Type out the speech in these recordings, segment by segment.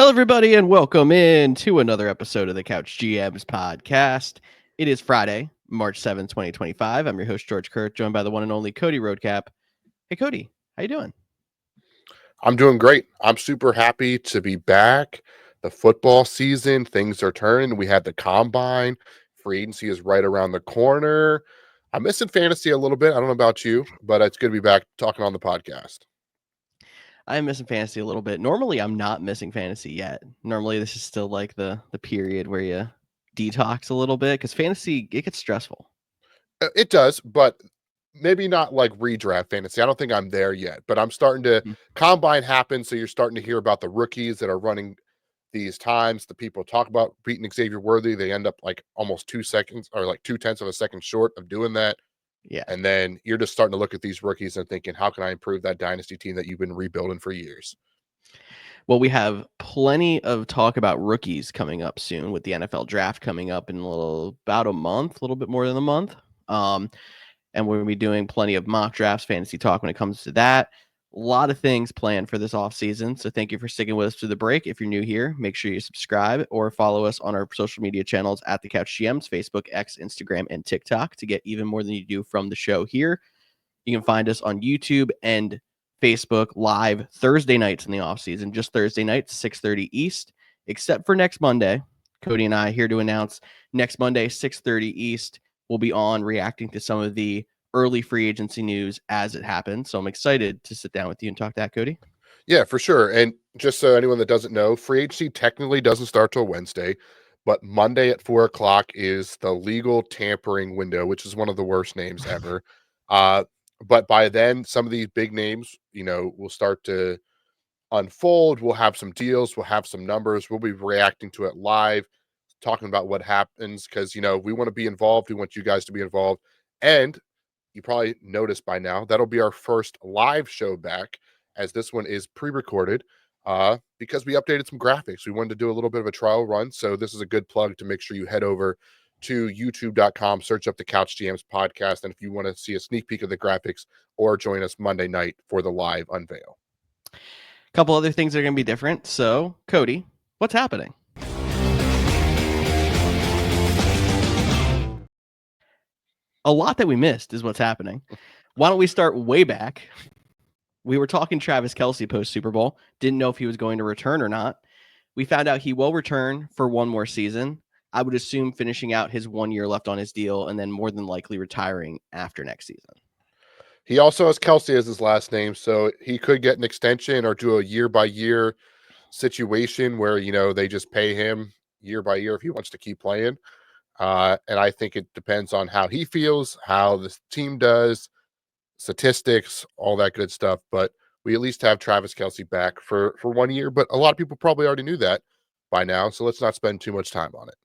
Hello, everybody, and welcome in to another episode of the Couch GMs podcast. It is Friday, March 7th, 2025. I'm your host, George Kerth, joined by the one and only Cody Roadcap. Hey, Cody, how you doing? I'm doing great. I'm super happy to be back. The football season, things are turning. We had the combine. Free agency is right around the corner. I'm missing fantasy a little bit. I don't know about you, but it's good to be back talking on the podcast. I'm missing fantasy a little bit. Normally, I'm not missing fantasy yet. Normally, this is still like the period where you detox a little bit because fantasy, it gets stressful. It does, but maybe not like redraft fantasy. I don't think I'm there yet, but I'm starting to combine happen. So you're starting to hear about the rookies that are running these times. The people talk about beating Xavier Worthy. They end up like almost 2 seconds or like 2/10 of a second short of doing that. Yeah. And then you're just starting to look at these rookies and thinking, how can I improve that dynasty team that you've been rebuilding for years? Well, we have plenty of talk about rookies coming up soon with the NFL draft coming up in about a month, a little bit more than a month. And we're going to be doing plenty of mock drafts, fantasy talk when it comes to that. A lot of things planned for this offseason. So thank you for sticking with us through the break. If you're new here, make sure you subscribe or follow us on our social media channels at the Couch GMs, Facebook, X, Instagram, and TikTok to get even more than you do from the show here. You can find us on YouTube and Facebook live Thursday nights in the offseason, just Thursday nights, 6:30 East, except for next Monday. Cody and I here to announce next Monday, 6:30 East. We'll be on reacting to some of the early free agency news as it happens. So I'm excited to sit down with you and talk that, Cody. Yeah, for sure. And just so anyone that doesn't know, free agency technically doesn't start till Wednesday, but Monday at 4 o'clock is the legal tampering window, which is one of the worst names ever. But by then, some of these big names, will start to unfold. We'll have some deals, we'll have some numbers, we'll be reacting to it live, talking about what happens because we want to be involved. We want you guys to be involved. And you probably noticed by now that'll be our first live show back, as this one is pre-recorded because we updated some graphics. We wanted to do a little bit of a trial run, so this is a good plug to make sure you head over to youtube.com, search up the Couch GMs podcast, and if you want to see a sneak peek of the graphics, or join us Monday night for the live unveil. A couple other things are going to be different. So, Cody, what's happening? A lot that we missed is what's happening. Why don't we start way back? We were talking Travis Kelce post Super Bowl. Didn't know if he was going to return or not. We found out he will return for one more season. I would assume finishing out his 1 year left on his deal and then more than likely retiring after next season. He also has Kelce as his last name, so he could get an extension or do a year-by-year situation where, they just pay him year by year if he wants to keep playing. And I think it depends on how he feels, how the team does, statistics, all that good stuff. But we at least have Travis Kelce back for 1 year. But a lot of people probably already knew that by now, so let's not spend too much time on it.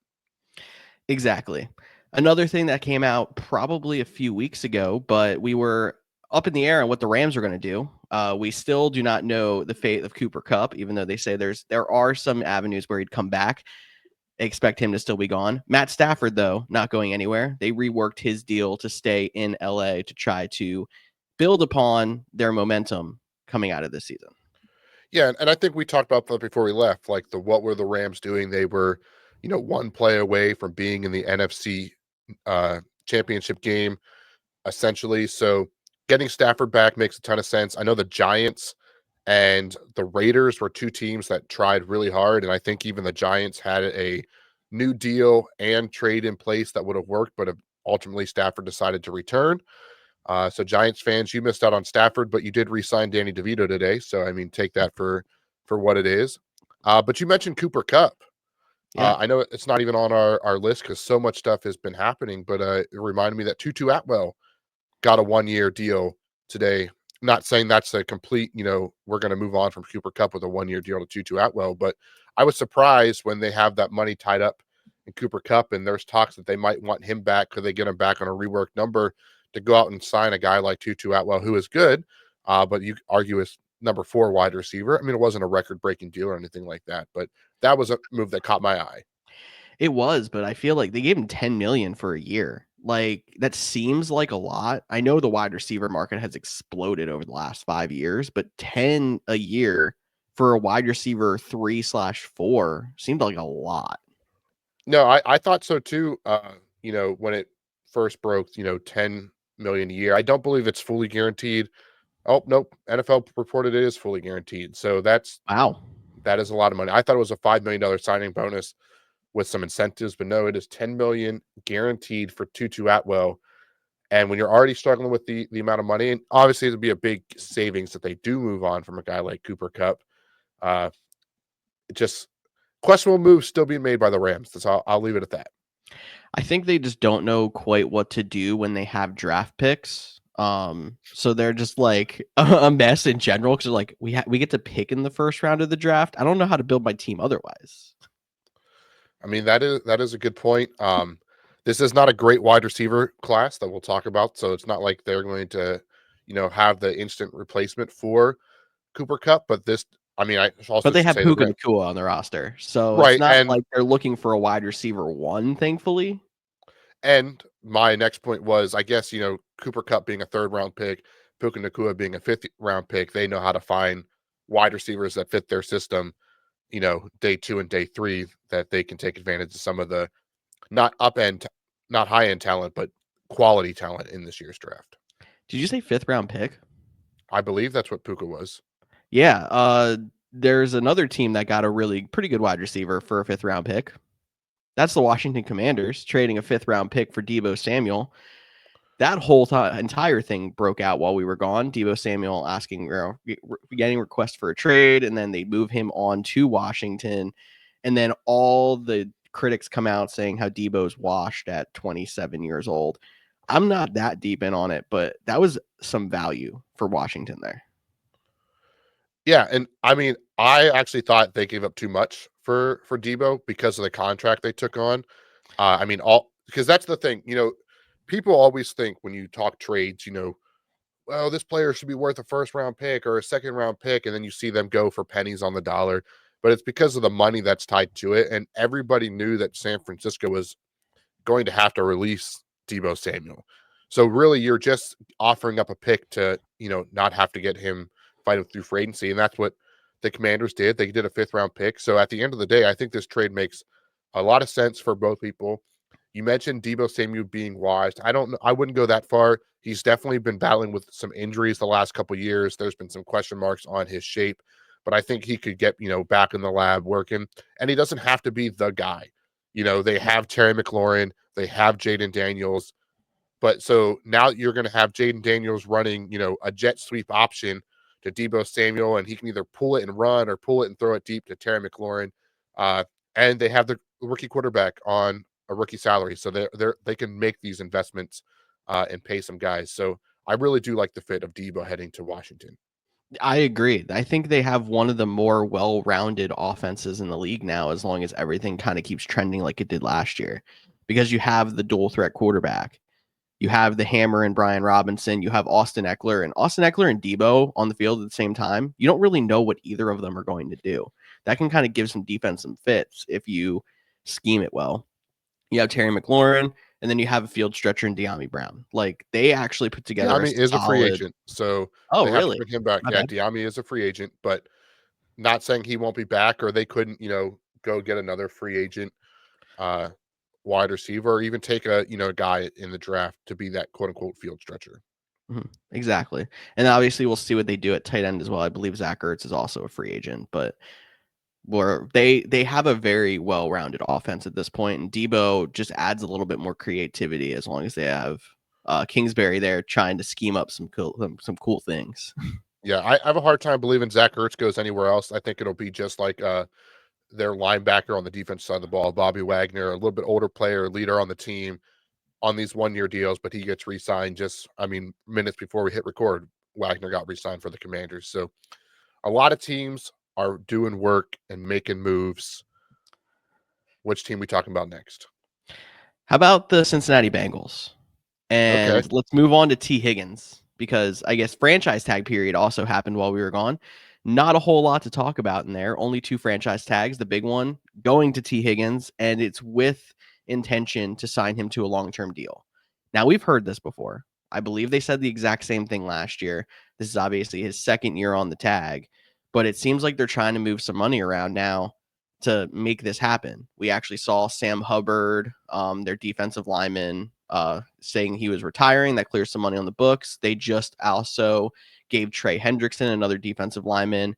Exactly. Another thing that came out probably a few weeks ago, but we were up in the air on what the Rams are going to do. We still do not know the fate of Cooper Kupp, even though they say there are some avenues where he'd come back. Expect him to still be gone. Matt Stafford, though, not going anywhere. They reworked his deal to stay in LA to try to build upon their momentum coming out of this season. Yeah, and I think we talked about that before we left. Like what were the Rams doing? They were, one play away from being in the NFC championship game, essentially. So getting Stafford back makes a ton of sense. I know the Giants and the Raiders were two teams that tried really hard, and I think even the Giants had a new deal and trade in place that would have worked, but ultimately Stafford decided to return. So Giants fans, you missed out on Stafford, but you did re-sign Danny DeVito today. So I mean, take that for what it is. But you mentioned Cooper Kupp. Yeah. I know it's not even on our list because so much stuff has been happening, but it reminded me that Tutu Atwell got a 1 year deal today. Not saying that's a complete, we're going to move on from Cooper Kupp with a 1 year deal to Tutu Atwell, but I was surprised when they have that money tied up in Cooper Kupp and there's talks that they might want him back. Could they get him back on a reworked number to go out and sign a guy like Tutu Atwell, who is good, but you argue is number 4 wide receiver. I mean, it wasn't a record-breaking deal or anything like that, but that was a move that caught my eye. It was, but I feel like they gave him $10 million for a year. Like, that seems like a lot. I know the wide receiver market has exploded over the last 5 years, but 10 a year for a wide receiver 3/4 seemed like a lot. No, I thought so too. When it first broke, 10 million a year. I don't believe it's fully guaranteed. Oh, nope. NFL reported it is fully guaranteed. So that Wow. is a lot of money. I thought it was a $5 million signing bonus with some incentives, but no, it is 10 million guaranteed for Tutu Atwell. And when you're already struggling with the amount of money, and obviously it'd be a big savings if they do move on from a guy like Cooper Kupp. Uh, just questionable moves still being made by the Rams. That's all. I'll leave it at that. I think they just don't know quite what to do when they have draft picks. So they're just like a mess in general because like we get to pick in the first round of the draft. I don't know how to build my team otherwise. I mean, that is a good point. This is not a great wide receiver class that we'll talk about, so it's not like they're going to, have the instant replacement for Cooper Kupp. But I mean, I also But they should have say Puka Nakua on the roster, so it's right, not and like they're looking for a wide receiver one. Thankfully, my next point was, I guess, Cooper Kupp being a third round pick, Puka Nakua being a fifth round pick, they know how to find wide receivers that fit their system. Day 2 and day 3 that they can take advantage of some of the not not high end talent, but quality talent in this year's draft. did you say fifth round pick? I believe that's what Puka was. Yeah. There's another team that got a really pretty good wide receiver for a fifth round pick. That's the Washington Commanders trading a fifth round pick for Deebo Samuel. That whole entire thing broke out while we were gone. Deebo Samuel asking, getting requests for a trade, and then they move him on to Washington. And then all the critics come out saying how Deebo's washed at 27 years old. I'm not that deep in on it, but that was some value for Washington there. Yeah, and I mean, I actually thought they gave up too much for Deebo because of the contract they took on. I mean, all because that's the thing. People always think when you talk trades, well, this player should be worth a first round pick or a second round pick, and then you see them go for pennies on the dollar. But it's because of the money that's tied to it, and everybody knew that San Francisco was going to have to release Deebo Samuel. So really, you're just offering up a pick to, not have to get him fighting through free agency, and that's what the Commanders did. They did a fifth round pick. So at the end of the day, I think this trade makes a lot of sense for both people. You mentioned Deebo Samuel being washed. I don't know. I wouldn't go that far. He's definitely been battling with some injuries the last couple of years. There's been some question marks on his shape, but I think he could get, back in the lab working, and he doesn't have to be the guy. They have Terry McLaurin, they have Jaden Daniels, but so now you're going to have Jaden Daniels running, a jet sweep option to Deebo Samuel, and he can either pull it and run or pull it and throw it deep to Terry McLaurin. And they have the rookie quarterback on a rookie salary, so they can make these investments and pay some guys. So I really do like the fit of Deebo heading to Washington. I agree. I think they have one of the more well-rounded offenses in the league now, as long as everything kind of keeps trending like it did last year, because you have the dual threat quarterback. You have the hammer and Brian Robinson. You have Austin Eckler and Deebo on the field at the same time. You don't really know what either of them are going to do. That can kind of give some defense some fits if you scheme it well. You have Terry McLaurin, and then you have a field stretcher in Diami Brown. Like they actually put together a Diami is a free solid. agent, so Oh, they have to really? bring him back. My Yeah, bad. Diami is a free agent, but not saying he won't be back or they couldn't, go get another free agent uh wide receiver or even take a, guy in the draft to be that quote unquote field stretcher. Exactly. And obviously we'll see what they do at tight end as well. I believe Zach Ertz is also a free agent, but where they have a very well-rounded offense at this point, and Deebo just adds a little bit more creativity as long as they have Kingsbury there trying to scheme up some cool things. Yeah, I have a hard time believing Zach Ertz goes anywhere else. I think it'll be just like their linebacker on the defense side of the ball, Bobby Wagner, a little bit older player, leader on the team on these 1-year deals, but he gets re-signed minutes before we hit record. Wagner got re-signed for the Commanders. So a lot of teams are doing work and making moves. Which team we talking about next? How about the Cincinnati Bengals? Okay. And let's move on to T. Higgins, because I guess franchise tag period also happened while we were gone. Not a whole lot to talk about in there. Only 2 franchise tags. The big one going to T. Higgins, and it's with intention to sign him to a long-term deal. Now, we've heard this before. I believe they said the exact same thing last year. This is obviously his second year on the tag, but it seems like they're trying to move some money around now to make this happen. We actually saw Sam Hubbard, their defensive lineman, saying he was retiring. That clears some money on the books. They just also gave Trey Hendrickson, another defensive lineman,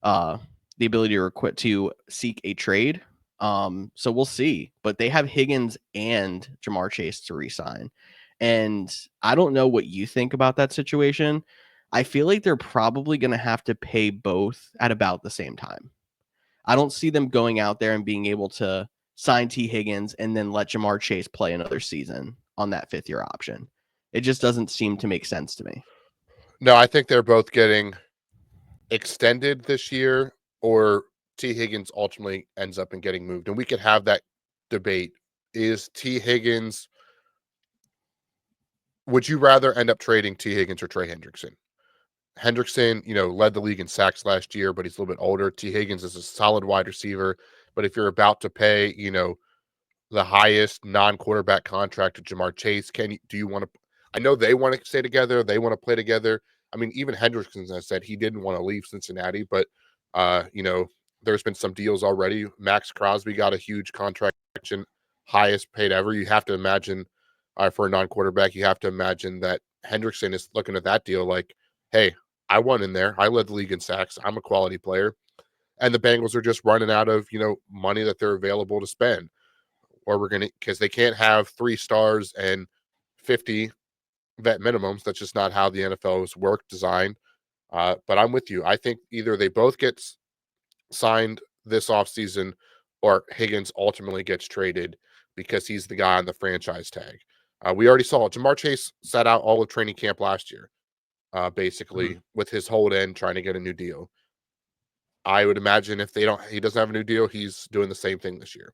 the ability to seek a trade. So we'll see. But they have Higgins and Jamar Chase to re-sign. And I don't know what you think about that situation. I feel like they're probably going to have to pay both at about the same time. I don't see them going out there and being able to sign T. Higgins and then let Jamar Chase play another season on that 5th-year option. It just doesn't seem to make sense to me. No, I think they're both getting extended this year, or T. Higgins ultimately ends up in getting moved. And we could have that debate. Is T. Higgins, would you rather end up trading T. Higgins or Trey Hendrickson? Hendrickson, led the league in sacks last year, but he's a little bit older. T. Higgins is a solid wide receiver. But if you're about to pay, the highest non-quarterback contract to Jamar Chase, do you want to? I know they want to stay together. They want to play together. I mean, even Hendrickson has said he didn't want to leave Cincinnati, but there's been some deals already. Max Crosby got a huge contract, highest paid ever. You have to imagine, for a non-quarterback, you have to imagine that Hendrickson is looking at that deal like, hey, I won in there. I led the league in sacks. I'm a quality player. And the Bengals are just running out of, money that they're available to spend. Or because they can't have 3 stars and 50 vet minimums. That's just not how the NFL's work designed. But I'm with you. I think either they both get signed this offseason or Higgins ultimately gets traded because he's the guy on the franchise tag. We already saw Jamar Chase sat out all of training camp last year, basically with his hold in trying to get a new deal. I would imagine if he doesn't have a new deal, he's doing the same thing this year.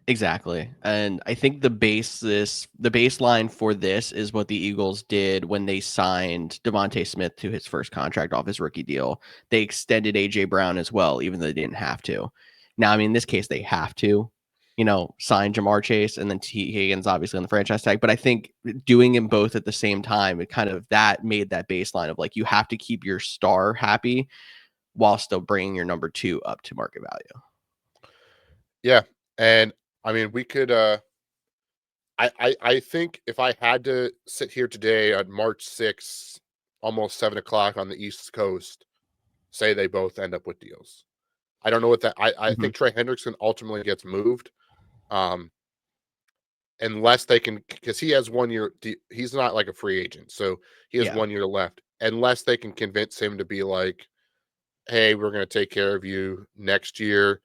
Exactly. And I think the baseline for this is what the Eagles did when they signed Devontae Smith to his first contract off his rookie deal. They extended AJ Brown as well, even though they didn't have to. Now, I mean, in this case, they have to, sign Jamar Chase and then T. Higgins, obviously, on the franchise tag. But I think doing them both at the same time, it kind of that made that baseline of like, you have to keep your star happy while still bringing your number 2 up to market value. Yeah. And I mean, we could, I think if I had to sit here today on March 6th, almost 7:00 on the East Coast, say they both end up with deals. I don't know what that, I think Trey Hendrickson ultimately gets moved. Unless they can, because he has 1 year, he's not like a free agent. So he has 1 year left. Unless they can convince him to be like, hey, we're going to take care of you next year.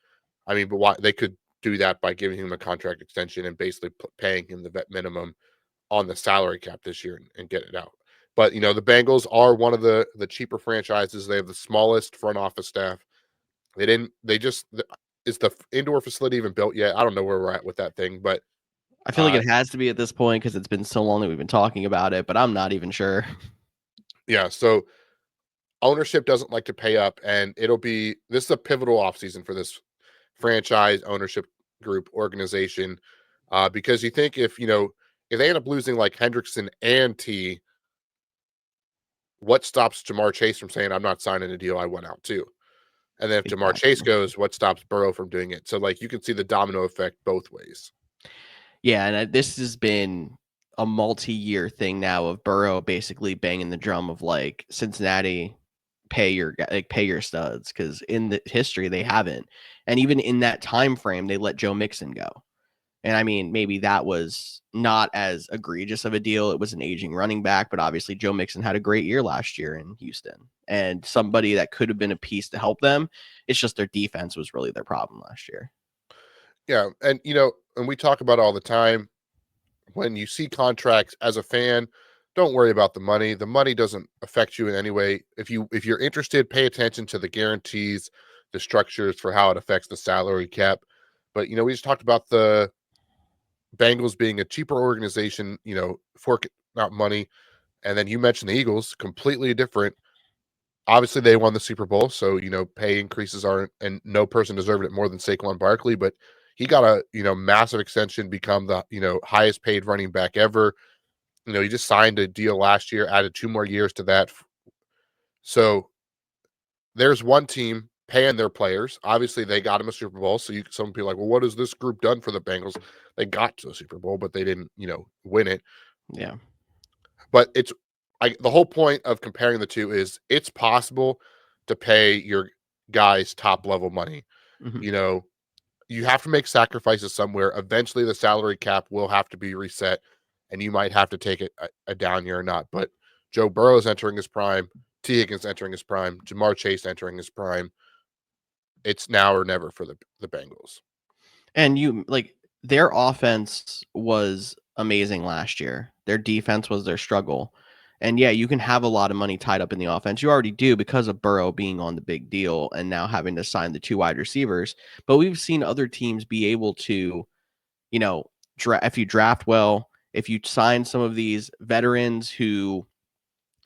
I mean, but why they could do that by giving him a contract extension and basically paying him the vet minimum on the salary cap this year and get it out. But the Bengals are one of the cheaper franchises. They have the smallest front office staff. Is the indoor facility even built yet? I don't know where we're at with that thing, but I feel like it has to be at this point because it's been so long that we've been talking about it, but I'm not even sure. Yeah, so ownership doesn't like to pay up, and this is a pivotal offseason for this franchise ownership group organization, because you think if they end up losing like Hendrickson and T, what stops Jamar Chase from saying, I'm not signing a deal, I went out too? And then if Jamar Chase goes, what stops Burrow from doing it? So like you can see the domino effect both ways. Yeah, and this has been a multi-year thing now of Burrow basically banging the drum of like Cincinnati, pay your studs, because in the history they haven't, and even in that time frame they let Joe Mixon go. And I mean, maybe that was not as egregious of a deal. It was an aging running back, but obviously Joe Mixon had a great year last year in Houston and somebody that could have been a piece to help them. It's just their defense was really their problem last year. Yeah, and and we talk about all the time, when you see contracts as a fan, don't worry about the money. The money doesn't affect you in any way. If you're interested, pay attention to the guarantees, the structures for how it affects the salary cap. But we just talked about the Bengals being a cheaper organization, forking out money. And then you mentioned the Eagles, completely different. Obviously, they won the Super Bowl, so pay increases aren't, and no person deserved it more than Saquon Barkley. But he got a massive extension, become the highest paid running back ever. He just signed a deal last year, added 2 more years to that. So there's one team paying their players. Obviously, they got them a Super Bowl. So some people are like, well, what has this group done for the Bengals? They got to a Super Bowl, but they didn't, win it. Yeah. But the whole point of comparing the two is it's possible to pay your guys top level money. Mhm. You have to make sacrifices somewhere. Eventually, the salary cap will have to be reset, and you might have to take a down year or not. But Joe Burrow is entering his prime. T. Higgins entering his prime. Jamar Chase entering his prime. It's now or never for the Bengals. And their offense was amazing last year. Their defense was their struggle. And yeah, you can have a lot of money tied up in the offense. You already do because of Burrow being on the big deal and now having to sign the 2 wide receivers. But we've seen other teams be able to, if you draft well, if you sign some of these veterans who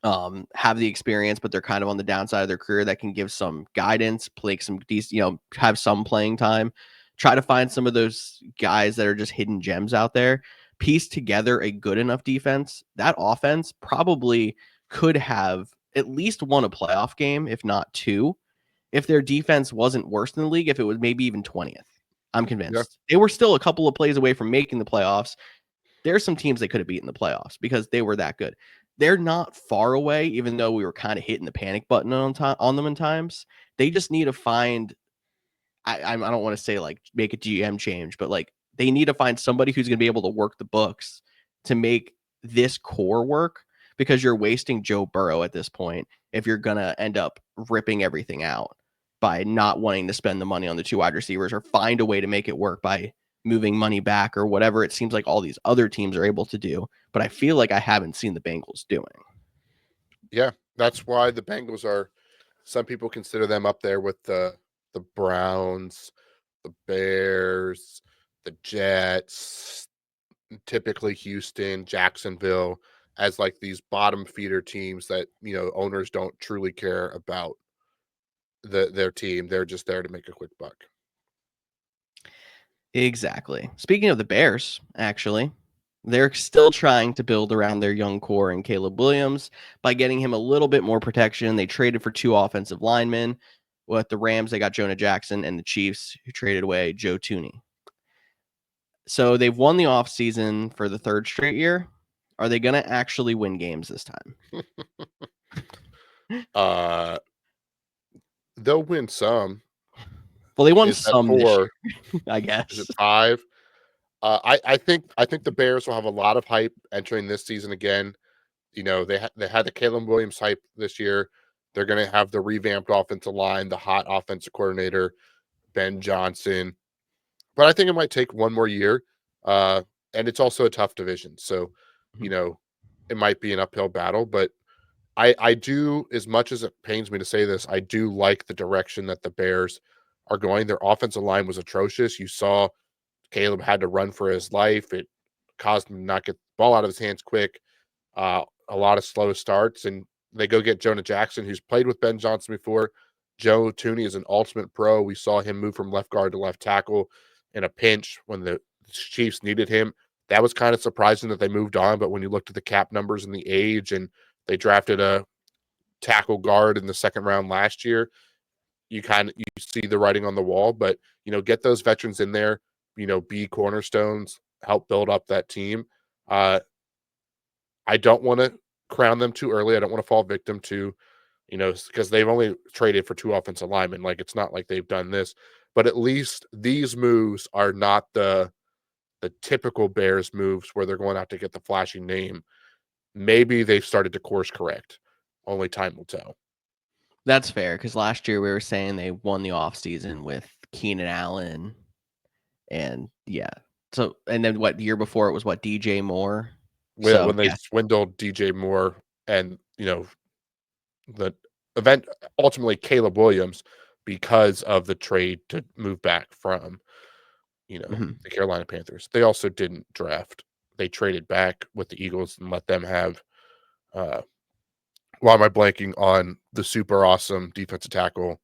have the experience, but they're kind of on the downside of their career, that can give some guidance, play some decent, have some playing time. Try to find some of those guys that are just hidden gems out there, piece together a good enough defense. That offense probably could have at least won a playoff game, if not 2, if their defense wasn't worse than the league, if it was maybe even 20th. I'm convinced. They were still a couple of plays away from making the playoffs. There's some teams they could have beaten the playoffs because they were that good. They're not far away, even though we were kind of hitting the panic button on them in times. They just need to find. I don't want to say like make a GM change, but like they need to find somebody who's going to be able to work the books to make this core work, because you're wasting Joe Burrow at this point if you're going to end up ripping everything out by not wanting to spend the money on the 2 wide receivers or find a way to make it work by moving money back or whatever it seems like all these other teams are able to do. But I feel like I haven't seen the Bengals doing. Yeah, that's why the Bengals are. Some people consider them up there with the Browns, the Bears, the Jets, typically Houston, Jacksonville, as like these bottom feeder teams that owners don't truly care about their team. They're just there to make a quick buck. Exactly. Speaking of the Bears, actually, they're still trying to build around their young core and Caleb Williams by getting him a little bit more protection. They traded for 2 offensive linemen. With the Rams, they got Jonah Jackson, and the Chiefs, who traded away Joe Tooney. So they've won the offseason for the 3rd straight year. Are they going to actually win games this time? They'll win some. Well, they won Is that some this 4? year, I Is guess. it 5? I think the Bears will have a lot of hype entering this season again. They had the Caleb Williams hype this year. They're going to have the revamped offensive line, the hot offensive coordinator, Ben Johnson. But I think it might take one more year. And it's also a tough division. So, it might be an uphill battle. But I do, as much as it pains me to say this, I do like the direction that the Bears are going. Their offensive line was atrocious. You saw Caleb had to run for his life. It caused him to not get the ball out of his hands quick. A lot of slow starts, and they go get Jonah Jackson, who's played with Ben Johnson before. Joe Tooney is an ultimate pro. We saw him move from left guard to left tackle in a pinch when the Chiefs needed him. That was kind of surprising that they moved on, but when you looked at the cap numbers and the age, and they drafted a tackle guard in the 2nd round last year, you see the writing on the wall. But get those veterans in there, be cornerstones, help build up that team. I don't want to crown them too early. I don't want to fall victim to, because they've only traded for 2 offensive linemen. Like, it's not like they've done this, but at least these moves are not the typical Bears moves where they're going out to get the flashy name. Maybe they've started to course correct. Only time will tell. That's fair, because last year we were saying they won the offseason with Keenan Allen. And yeah. So, and then the year before it was DJ Moore. So When they yeah. swindled DJ Moore and, the event, ultimately Caleb Williams, because of the trade to move back from, the Carolina Panthers. They also didn't draft. They traded back with the Eagles and let them have, why am I blanking on the super awesome defensive tackle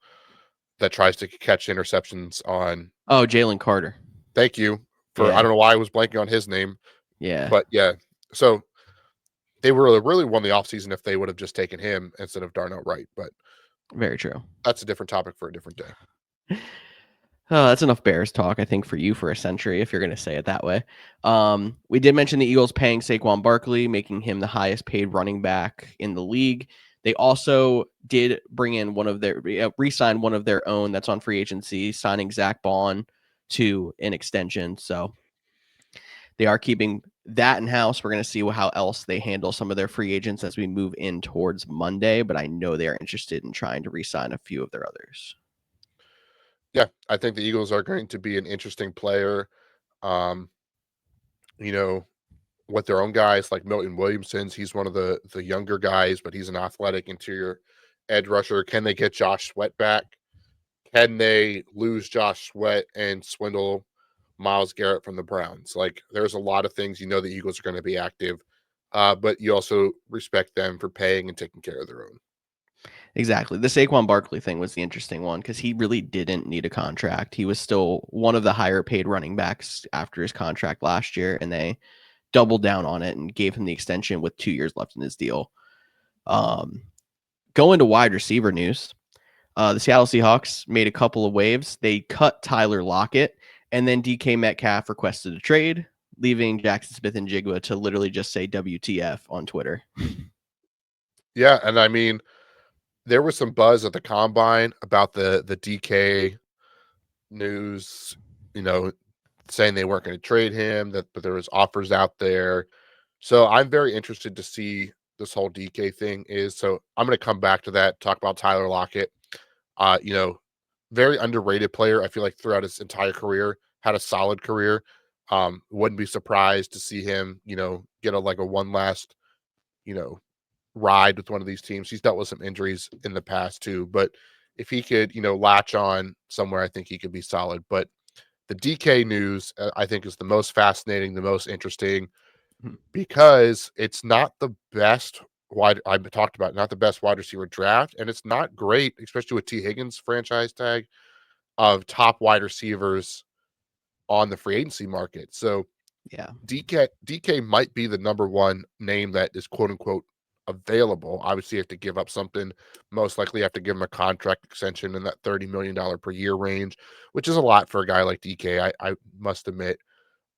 that tries to catch interceptions on? Oh, Jalen Carter. Thank you for, I don't know why I was blanking on his name. Yeah. But yeah, so they really won the offseason if they would have just taken him instead of Darnell Wright. But Very true. That's a different topic for a different day. That's enough Bears talk, I think, for you for a century, if you're going to say it that way. We did mention the Eagles paying Saquon Barkley, making him the highest paid running back in the league. They also did bring in re-sign one of their own that's on free agency, signing Zach Bond to an extension. So they are keeping that in house. We're going to see how else they handle some of their free agents as we move in towards Monday. But I know they are interested in trying to re-sign a few of their others. Yeah, I think the Eagles are going to be an interesting player. Um, you know, with their own guys like Milton Williamson's, he's one of the younger guys, but he's an athletic interior edge rusher. Can they get Josh Sweat back? Can they lose Josh Sweat and swindle Myles Garrett from the Browns? Like, there's a lot of things. The Eagles are going to be active, but you also respect them for paying and taking care of their own. Exactly. The Saquon Barkley thing was the interesting one because he really didn't need a contract. He was still one of the higher paid running backs after his contract last year, and they doubled down on it and gave him the extension with 2 years left in his deal. Going to wide receiver news, the Seattle Seahawks made a couple of waves. They cut Tyler Lockett, and then DK Metcalf requested a trade, leaving Jackson Smith and Jigba to literally just say WTF on Twitter. Yeah, and I mean, there was some buzz at the combine about the DK news, saying they weren't going to trade him, but there was offers out there. So I'm very interested to see this whole DK thing is. So I'm going to come back to that, talk about Tyler Lockett. Very underrated player. I feel like throughout his entire career, had a solid career. Wouldn't be surprised to see him, get a one last, ride with one of these teams. He's dealt with some injuries in the past too, but if he could, latch on somewhere, I think he could be solid. But the DK news, I think, is the most fascinating, the most interesting, because it's not the best I've talked about, not the best wide receiver draft, and it's not great, especially with T. Higgins franchise tag, of top wide receivers on the free agency market. So Yeah. DK might be the number one name that is quote unquote available. Obviously, you have to give up something. Most likely, you have to give him a contract extension in that $30 million per year range, which is a lot for a guy like DK. I must admit,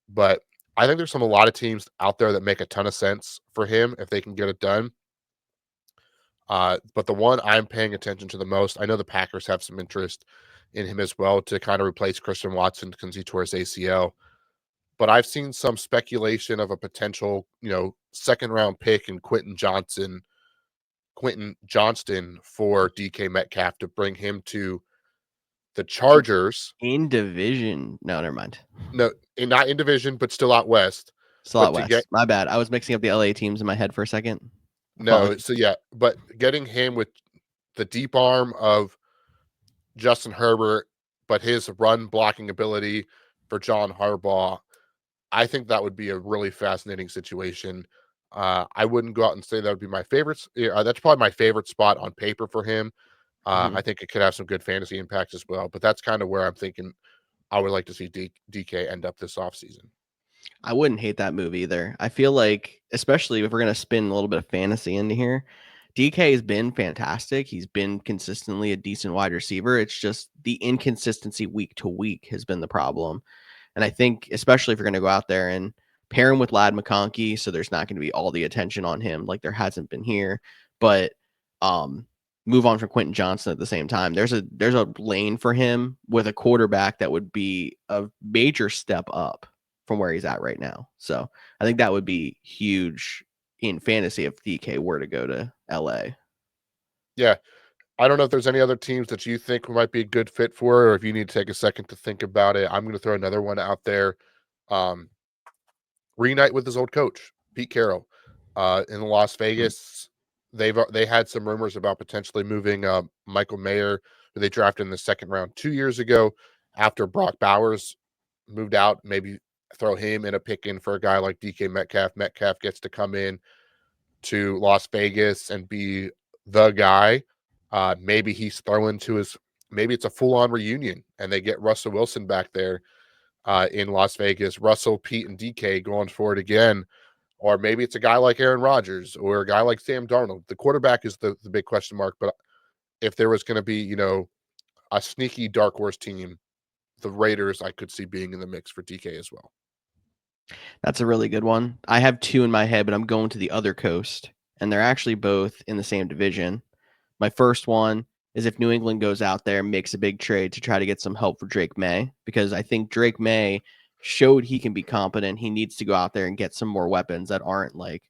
but I think there's a lot of teams out there that make a ton of sense for him if they can get it done. But the one I'm paying attention to the most, I know the Packers have some interest in him as well to kind of replace Christian Watson because he tore his ACL. But I've seen some speculation of a potential, second round pick in Quentin Johnston for DK Metcalf to bring him to the Chargers. In division. No, never mind. No, not in division, but still out west. Still out west. My bad. I was mixing up the LA teams in my head for a second. No, so yeah, but getting him with the deep arm of Justin Herbert, but his run blocking ability for John Harbaugh, I think that would be a really fascinating situation. I wouldn't go out and say that would be my favorites. That's probably my favorite spot on paper for him. I think it could have some good fantasy impact as well, but that's kind of where I'm thinking I would like to see DK end up this offseason. I wouldn't hate that move either. I feel like, especially if we're going to spin a little bit of fantasy into here, DK has been fantastic. He's been consistently a decent wide receiver. It's just the inconsistency week to week has been the problem. And I think, especially if you're going to go out there and pair him with Ladd McConkey, so there's not going to be all the attention on him like there hasn't been here. But move on from Quentin Johnston at the same time. There's a lane for him with a quarterback that would be a major step up from where he's at right now. So I think that would be huge in fantasy if DK were to go to LA. Yeah. I don't know if there's any other teams that you think might be a good fit for, or if you need to take a second to think about it. I'm going to throw another one out there. Reunite with his old coach, Pete Carroll, in Las Vegas. They had some rumors about potentially moving Michael Mayer, who they drafted in the second round 2 years ago, after Brock Bowers moved out. Maybe throw him in a pick in for a guy like DK Metcalf. Metcalf gets to come in to Las Vegas and be the guy. Maybe he's throwing to his. Maybe it's a full-on reunion, and they get Russell Wilson back there in Las Vegas. Russell, Pete, and DK going for it again. Or maybe it's a guy like Aaron Rodgers or a guy like Sam Darnold. The quarterback is the big question mark, but if there was going to be, a sneaky dark horse team, the Raiders I could see being in the mix for DK as well. That's a really good one. I have two in my head, but I'm going to the other coast, and they're actually both in the same division. My first one is if New England goes out there and makes a big trade to try to get some help for Drake May, because I think Drake May showed he can be competent. He needs to go out there and get some more weapons that aren't like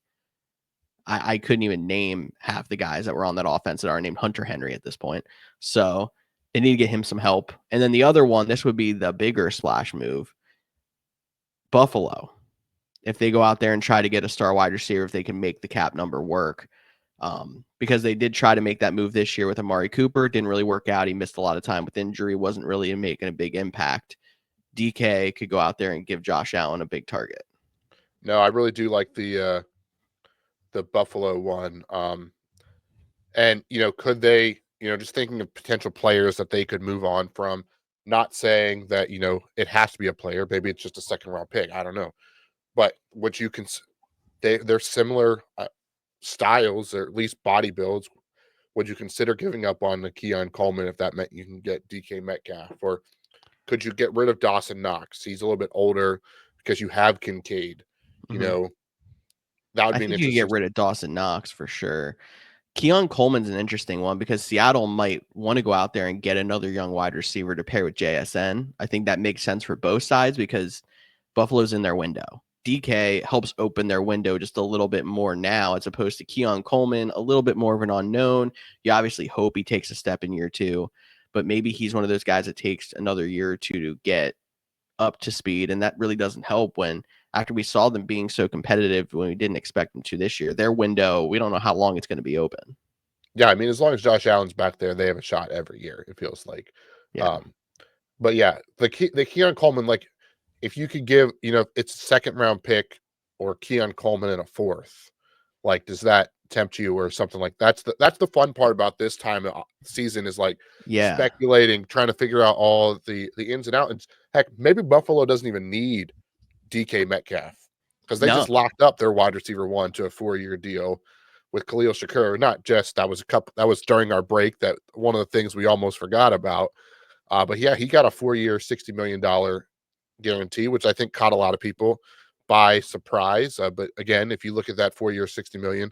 I couldn't even name half the guys that were on that offense that aren't named Hunter Henry at this point. So they need to get him some help. And then the other one, this would be the bigger splash move. Buffalo. If they go out there and try to get a star wide receiver, if they can make the cap number work. Because they did try to make that move this year with Amari Cooper. Didn't really work out. He missed a lot of time with injury. Wasn't really making a big impact. DK could go out there and give Josh Allen a big target. No, I really do like the Buffalo one. And, could they, just thinking of potential players that they could move on from, not saying that, it has to be a player. Maybe it's just a second round pick. I don't know. But what you can, they're similar styles, or at least body builds. Would you consider giving up on the Keon Coleman if that meant you can get DK Metcalf? Or could you get rid of Dawson Knox? He's a little bit older because you have Kincaid. That would I be an think you could interesting. get rid of Dawson Knox for sure. Keon Coleman's an interesting one because Seattle might want to go out there and get another young wide receiver to pair with JSN. I think that makes sense for both sides because Buffalo's in their window. DK helps open their window just a little bit more now as opposed to Keon Coleman, a little bit more of an unknown. You obviously hope he takes a step in year two, but maybe he's one of those guys that takes another year or two to get up to speed. And that really doesn't help when after we saw them being so competitive when we didn't expect them to this year, their window, we don't know how long it's going to be open. Yeah, I mean, as long as Josh Allen's back there, they have a shot every year, it feels like. Yeah. But yeah, the Keon Coleman, like, if you could give, it's a second round pick or Keon Coleman in a fourth, like, does that tempt you or something like that's the fun part about this time of season is like speculating, trying to figure out all the ins and outs. And heck, maybe Buffalo doesn't even need DK Metcalf because they just locked up their wide receiver one to a 4-year deal with Khalil Shakur. Not just that was during our break, that one of the things we almost forgot about. But yeah, he got a 4-year, $60 million guarantee, which I think caught a lot of people by surprise. But again, if you look at that 4-year, $60 million,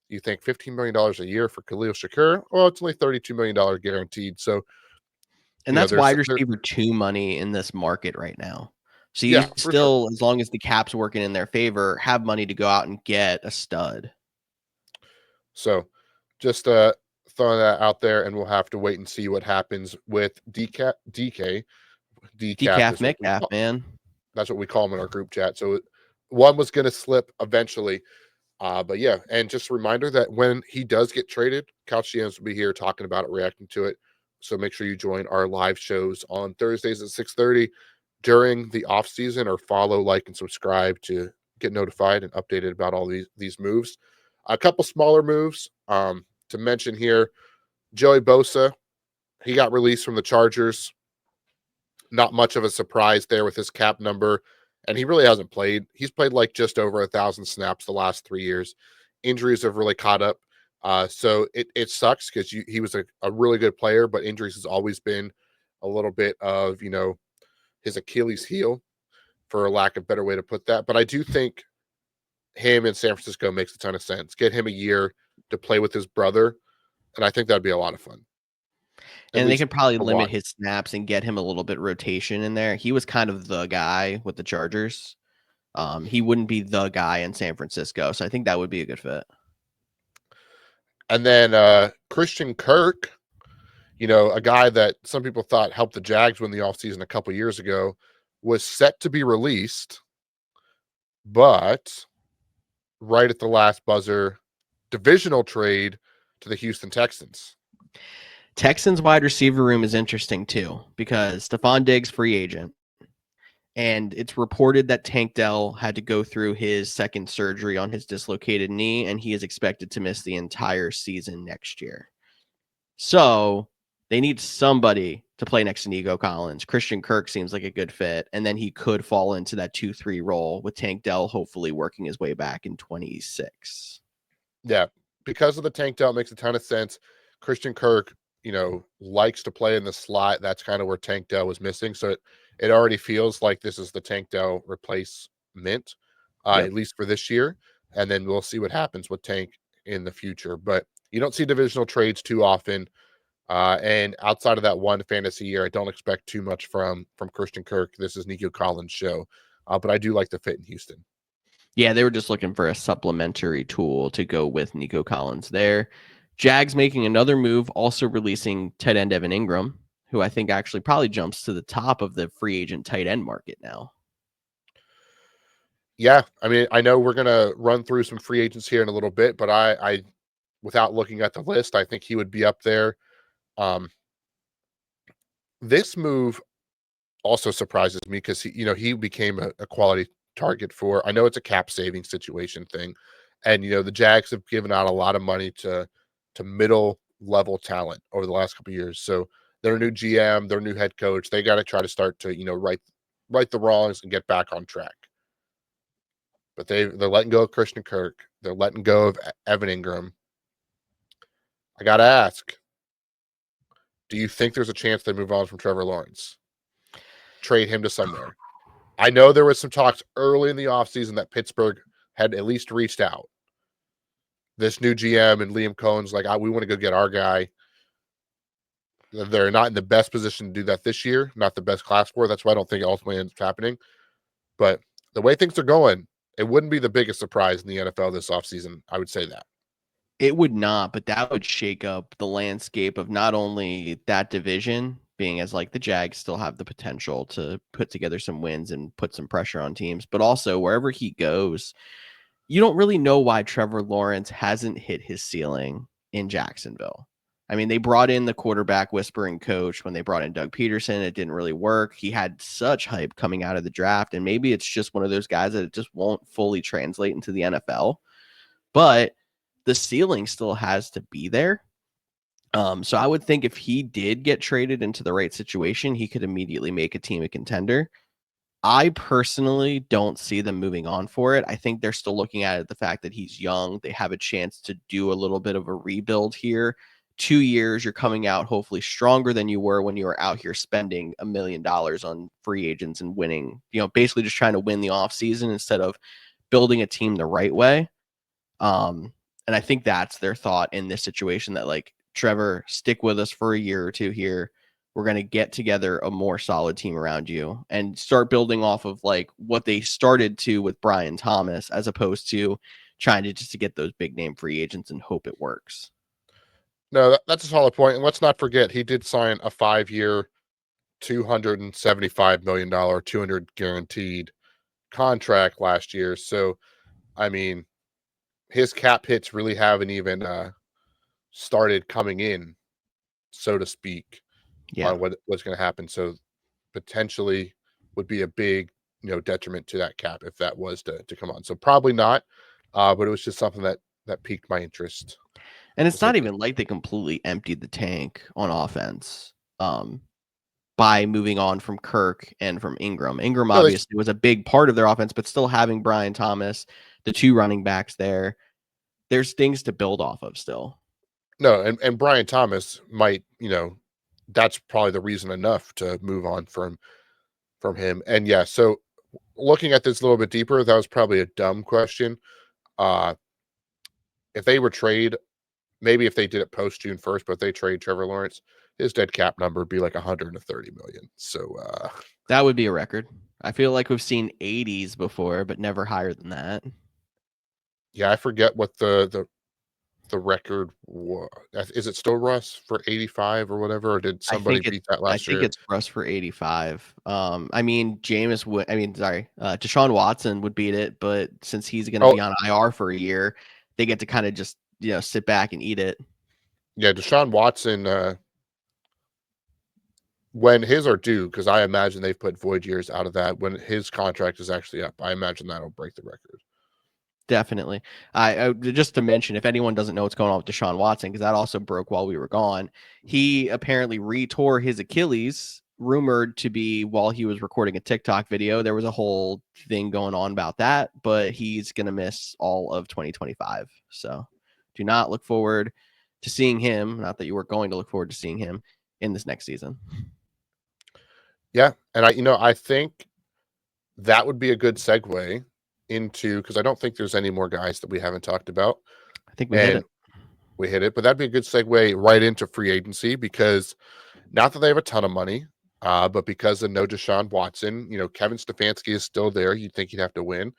you think $15 million a year for Khalil Shakur. Well, it's only $32 million guaranteed. So, and that's wide receiver 2 money in this market right now. So you still, as long as the cap's working in their favor, have money to go out and get a stud. So just throwing that out there, and we'll have to wait and see what happens with DK Metcalf, man. That's what we call him in our group chat. So one was going to slip eventually. But yeah, and just a reminder that when he does get traded, Couch GMs will be here talking about it, reacting to it. So make sure you join our live shows on Thursdays at 6:30 during the off season, or follow, like, and subscribe to get notified and updated about all these moves. A couple smaller moves to mention here. Joey Bosa, he got released from the Chargers. Not much of a surprise there with his cap number. And he really hasn't played. He's played like just over 1,000 snaps the last 3 years. Injuries have really caught up. So it sucks because he was a really good player, but injuries has always been a little bit of, his Achilles heel, for a lack of a better way to put that. But I do think him in San Francisco makes a ton of sense. Get him a year to play with his brother, and I think that'd be a lot of fun. And they could probably limit his snaps and get him a little bit rotation in there. He was kind of the guy with the Chargers. He wouldn't be the guy in San Francisco, so I think that would be a good fit. And then Christian Kirk, a guy that some people thought helped the Jags win the offseason a couple years ago, was set to be released, but right at the last buzzer, divisional trade to the Houston Texans. Texans wide receiver room is interesting too, because Stephon Diggs free agent. And it's reported that Tank Dell had to go through his second surgery on his dislocated knee, and he is expected to miss the entire season next year. So they need somebody to play next to Nico Collins. Christian Kirk seems like a good fit, and then he could fall into that 2-3 role with Tank Dell hopefully working his way back in 26. Yeah, because of the Tank Dell, it makes a ton of sense. Christian Kirk, likes to play in the slot. That's kind of where Tank Dell was missing. So it already feels like this is the Tank Dell replacement, Yep. at least for this year. And then we'll see what happens with Tank in the future. But you don't see divisional trades too often. And outside of that one fantasy year, I don't expect too much from Christian Kirk. This is Nico Collins' show. But I do like the fit in Houston. Yeah, they were just looking for a supplementary tool to go with Nico Collins there. Jags making another move, also releasing tight end Evan Engram, who I think actually probably jumps to the top of the free agent tight end market now. Yeah, I mean, I know we're gonna run through some free agents here in a little bit, but I without looking at the list, I think he would be up there. Um, this move also surprises me because he became a quality target for. I know it's a cap saving situation thing, and the Jags have given out a lot of money to middle level talent over the last couple of years. So their new GM, their new head coach, they got to try to start to right the wrongs and get back on track. But they're letting go of Christian Kirk. They're letting go of Evan Engram. I got to ask, do you think there's a chance they move on from Trevor Lawrence? Trade him to somewhere. I know there was some talks early in the offseason that Pittsburgh had at least reached out. This new GM and Liam Cohen's like, we want to go get our guy. They're not in the best position to do that this year, not the best class for. That's why I don't think it ultimately ends up happening. But the way things are going, it wouldn't be the biggest surprise in the NFL this offseason. I would say that. It would not, but that would shake up the landscape of not only that division, being as like the Jags still have the potential to put together some wins and put some pressure on teams, but also wherever he goes, you don't really know why Trevor Lawrence hasn't hit his ceiling in Jacksonville. I mean, they brought in the quarterback whispering coach when they brought in Doug Peterson. It didn't really work. He had such hype coming out of the draft, and maybe it's just one of those guys that it just won't fully translate into the NFL. But the ceiling still has to be there. So I would think if he did get traded into the right situation, he could immediately make a team a contender. I personally don't see them moving on for it. I think they're still looking at it, the fact that he's young. They have a chance to do a little bit of a rebuild here. 2 years, you're coming out hopefully stronger than you were when you were out here spending $1 million on free agents and winning, basically just trying to win the offseason instead of building a team the right way. And I think that's their thought in this situation, that like, Trevor, stick with us for a year or two here. We're going to get together a more solid team around you and start building off of like what they started to with Brian Thomas, as opposed to trying to just to get those big name free agents and hope it works. No, that's a solid point. And let's not forget, he did sign a 5-year, $275 million, 200 guaranteed contract last year. So, I mean, his cap hits really haven't even started coming in, so to speak, Yeah. on what's going to happen. So potentially would be a big, detriment to that cap if that was to come on. So probably not, but it was just something that piqued my interest. And it's not even like they completely emptied the tank on offense by moving on from Kirk and from Engram. Engram No, obviously was a big part of their offense, but still having Brian Thomas, the two running backs there, there's things to build off of still. no, and Brian Thomas might, that's probably the reason enough to move on from him. And yeah, so looking at this a little bit deeper, that was probably a dumb question. If they were trade, maybe if they did it post June 1st, but if they trade Trevor Lawrence, his dead cap number would be like 130 million. So that would be a record. I feel like we've seen 80s before, but never higher than that. Yeah, I forget what the record was. Is it still Russ for 85 or whatever, or did somebody beat that I last think year? it's Russ for 85. I mean, Deshaun Watson would beat it, but since he's going to Oh, be on IR for a year, they get to kind of just, sit back and eat it. yeah, Deshaun Watson, when his are due, because I imagine they've put void years out of that, when his contract is actually up, I imagine that'll break the record. Definitely. I just to mention, if anyone doesn't know what's going on with Deshaun Watson, because that also broke while we were gone, he apparently retore his Achilles, rumored to be while he was recording a TikTok video. There was a whole thing going on about that, but he's going to miss all of 2025. So do not look forward to seeing him. Not that you were going to look forward to seeing him in this next season. Yeah, and I think that would be a good segue into, because I don't think there's any more guys that we haven't talked about. I think we hit it. We hit it, but that'd be a good segue right into free agency, because not that they have a ton of money, but because of no Deshaun Watson, Kevin Stefanski is still there. You'd think he'd have to win.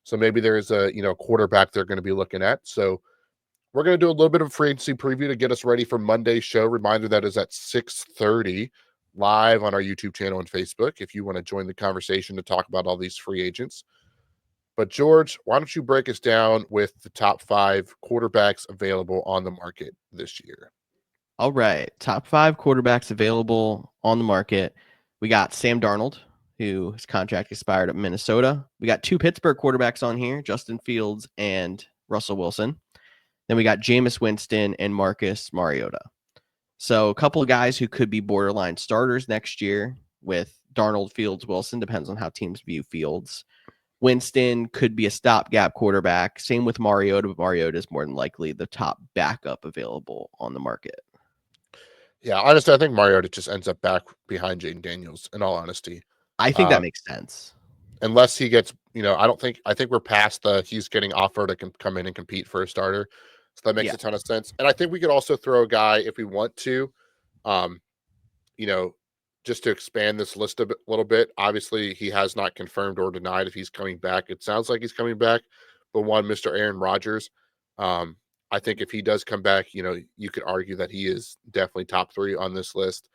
So maybe there's a quarterback they're going to be looking at. So we're going to do a little bit of free agency preview to get us ready for Monday's show. Reminder that is at 6:30 live on our YouTube channel and Facebook if you want to join the conversation to talk about all these free agents. But George, why don't you break us down with the top 5 quarterbacks available on the market this year? All right. Top 5 quarterbacks available on the market. We got Sam Darnold, who his contract expired at Minnesota. We got 2 Pittsburgh quarterbacks on here, Justin Fields and Russell Wilson. Then we got Jameis Winston and Marcus Mariota. So a couple of guys who could be borderline starters next year with Darnold, Fields, Wilson. Depends on how teams view Fields. Winston could be a stopgap quarterback. Same with Mariota, but Mariota is more than likely the top backup available on the market. Yeah, honestly, I think Mariota just ends up back behind Jaden Daniels, in all honesty. I think that makes sense. Unless he gets, I think we're past he's getting offered to come in and compete for a starter. So that makes a ton of sense. And I think we could also throw a guy if we want to, just to expand this list a little bit. Obviously, he has not confirmed or denied if he's coming back. It sounds like he's coming back. But one, Mr. Aaron Rodgers, I think if he does come back, you could argue that he is definitely top 3 on this list.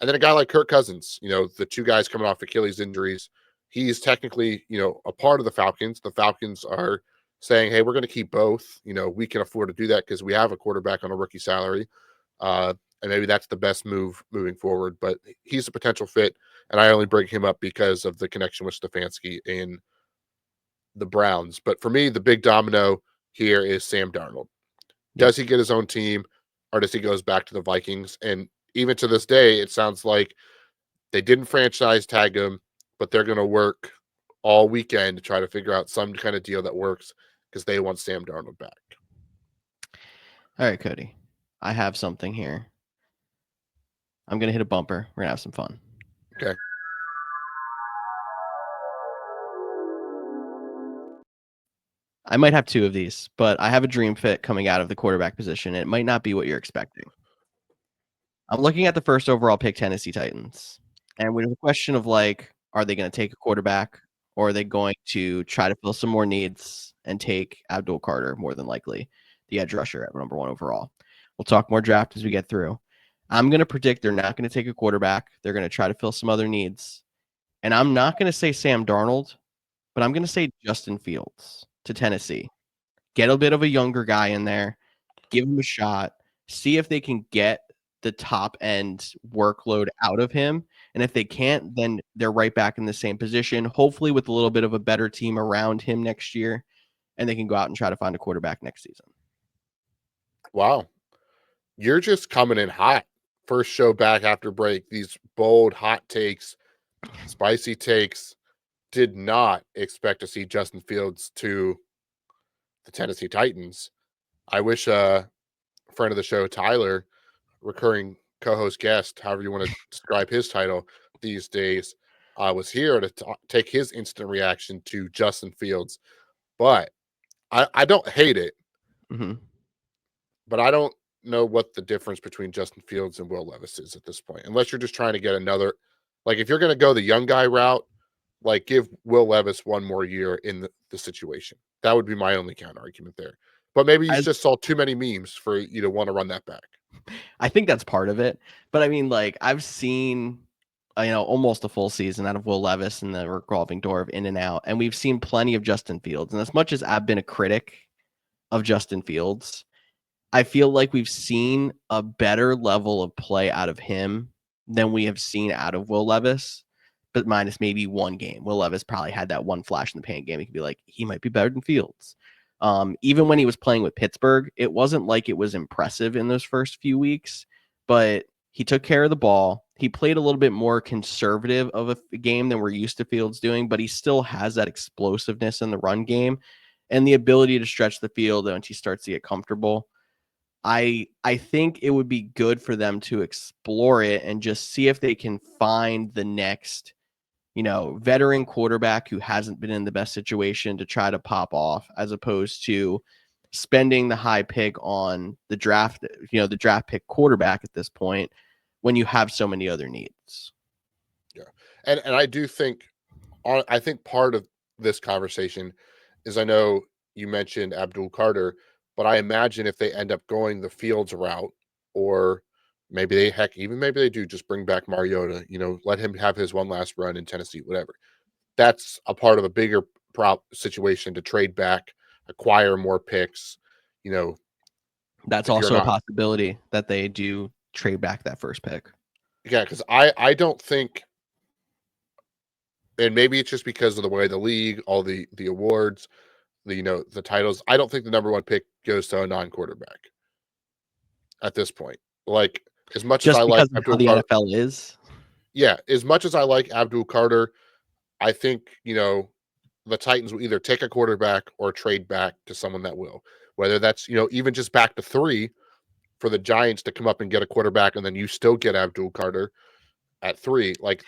And then a guy like Kirk Cousins, the 2 guys coming off Achilles injuries, he's technically, a part of the Falcons. The Falcons are saying, hey, we're going to keep both. We can afford to do that because we have a quarterback on a rookie salary. And maybe that's the best move moving forward. But he's a potential fit. And I only bring him up because of the connection with Stefanski in the Browns. But for me, the big domino here is Sam Darnold. Does he get his own team, or does he goes back to the Vikings? And even to this day, it sounds like they didn't franchise tag him, but they're going to work all weekend to try to figure out some kind of deal that works because they want Sam Darnold back. All right, Cody. I have something here. I'm going to hit a bumper. We're going to have some fun. Okay. I might have 2 of these, but I have a dream fit coming out of the quarterback position. It might not be what you're expecting. I'm looking at the first overall pick, Tennessee Titans. And with the question of are they going to take a quarterback, or are they going to try to fill some more needs and take Abdul Carter, more than likely, the edge rusher at number 1 overall? We'll talk more draft as we get through. I'm going to predict they're not going to take a quarterback. They're going to try to fill some other needs. And I'm not going to say Sam Darnold, but I'm going to say Justin Fields to Tennessee. Get a bit of a younger guy in there. Give him a shot. See if they can get the top end workload out of him. And if they can't, then they're right back in the same position, hopefully with a little bit of a better team around him next year. And they can go out and try to find a quarterback next season. Wow. You're just coming in hot. First show back after break. These bold, hot takes, spicy takes. Did not expect to see Justin Fields to the Tennessee Titans. I wish a friend of the show, Tyler, recurring co-host guest, however you want to describe his title these days, was here to take his instant reaction to Justin Fields. But I don't hate it. Mm-hmm. But I don't know what the difference between Justin Fields and Will Levis is at this point, unless you're just trying to get another, if you're going to go the young guy route, give Will Levis 1 more year in the situation. That would be my only counter argument there. But maybe you just saw too many memes for you to want to run that back. I think that's part of it. But I mean, I've seen, almost a full season out of Will Levis and the revolving door of in and out. And we've seen plenty of Justin Fields. And as much as I've been a critic of Justin Fields, I feel like we've seen a better level of play out of him than we have seen out of Will Levis, but minus maybe 1 game. Will Levis probably had that 1 flash in the pan game. He could be like, he might be better than Fields. Even when he was playing with Pittsburgh, it wasn't like it was impressive in those first few weeks, but he took care of the ball. He played a little bit more conservative of a game than we're used to Fields doing, but he still has that explosiveness in the run game and the ability to stretch the field once he starts to get comfortable. I think it would be good for them to explore it and just see if they can find the next, veteran quarterback who hasn't been in the best situation to try to pop off, as opposed to spending the high pick on the draft, the draft pick quarterback at this point when you have so many other needs. Yeah. And I do think, I think part of this conversation is, I know you mentioned Abdul Carter, but I imagine if they end up going the Fields route, or maybe maybe they do just bring back Mariota, let him have his one last run in Tennessee, whatever. That's a part of a bigger situation to trade back, acquire more picks. That's If you're also a not, possibility that they do trade back that first pick. yeah, because I don't think, and maybe it's just because of the way the league, all the awards, the titles. I don't think the number one pick goes to a non-quarterback at this point. Like, as much as Just I like because of how Abdul the Carter, NFL is. yeah, as much as I like Abdul Carter, I think the Titans will either take a quarterback or trade back to someone that will. Whether that's even just back to 3 for the Giants to come up and get a quarterback, and then you still get Abdul Carter at 3. Like,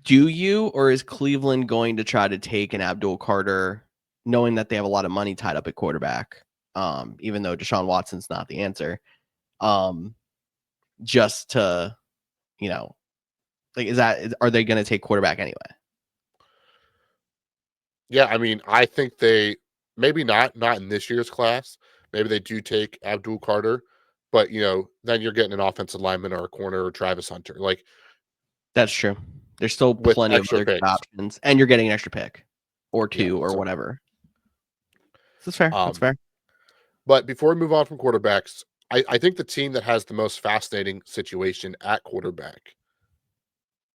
Do you, or is Cleveland going to try to take an Abdul Carter, knowing that they have a lot of money tied up at quarterback, even though Deshaun Watson's not the answer, just to, are they going to take quarterback anyway? yeah, I mean, I think they maybe not in this year's class. Maybe they do take Abdul Carter, but then you're getting an offensive lineman or a corner or Travis Hunter, like, That's true. There's still with plenty of extra other good picks. options, and you're getting an extra pick or Yeah, 2 or so whatever. That's fair. That's fair. but before we move on from quarterbacks, I think the team that has the most fascinating situation at quarterback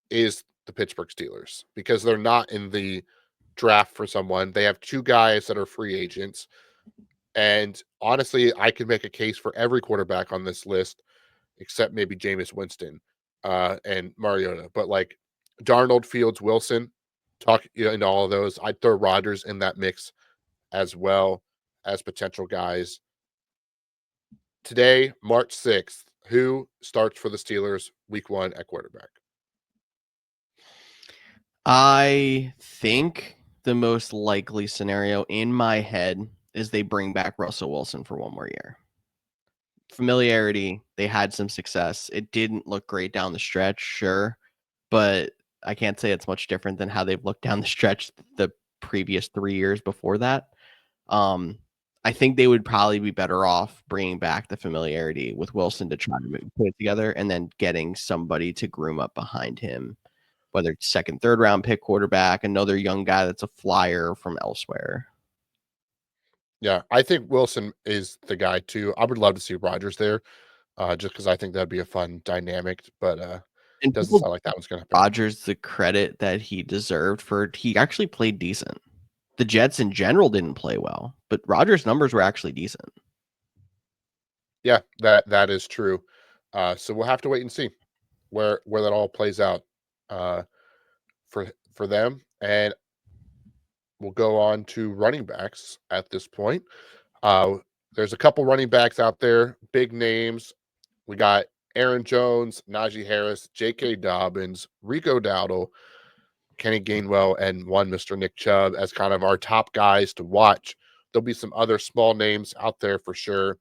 is the Pittsburgh Steelers, because they're not in the draft for someone. They have 2 guys that are free agents. And honestly, I could make a case for every quarterback on this list except maybe Jameis Winston and Mariota. But like Darnold, Fields, Wilson, into all of those. I'd throw Rodgers in that mix as well as potential guys. Today, March 6th, who starts for the Steelers week 1 at quarterback? I think the most likely scenario in my head is they bring back Russell Wilson for one more year. Familiarity, they had some success. It didn't look great down the stretch, sure, but I can't say it's much different than how they've looked down the stretch the previous 3 years before that. I think they would probably be better off bringing back the familiarity with Wilson to try to put it together, and then getting somebody to groom up behind him, whether it's second, third round pick quarterback, another young guy that's a flyer from elsewhere. Yeah, I think Wilson is the guy too. I would love to see Rodgers there, just because I think that'd be a fun dynamic. But And doesn't people sound like that one's going to happen. Rodgers the credit that he deserved for he actually played decent. The Jets in general didn't play well, but Rodgers' numbers were actually decent. Yeah, that is true. So we'll have to wait and see where that all plays out uh, for them, and we'll go on to running backs at this point. Uh, there's a couple running backs out there, big names. We got Aaron Jones, Najee Harris, J.K. Dobbins, Rico Dowdle, Kenny Gainwell, and one Mr. Nick Chubb as kind of our top guys to watch. There'll be some other small names out there for sure.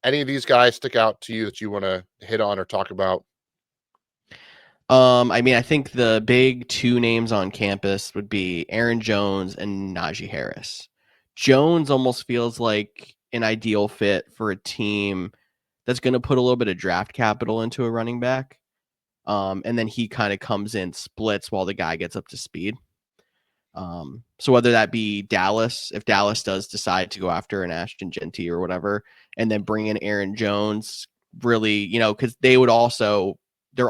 Any of these guys stick out to you that you want to hit on or talk about? I mean, I think the big 2 names on campus would be Aaron Jones and Najee Harris. Jones almost feels like an ideal fit for a team that's going to put a little bit of draft capital into a running back. And then he kind of comes in, splits while the guy gets up to speed. So whether that be Dallas, if Dallas does decide to go after an Ashton Genty or whatever, and then bring in Aaron Jones, really, because they're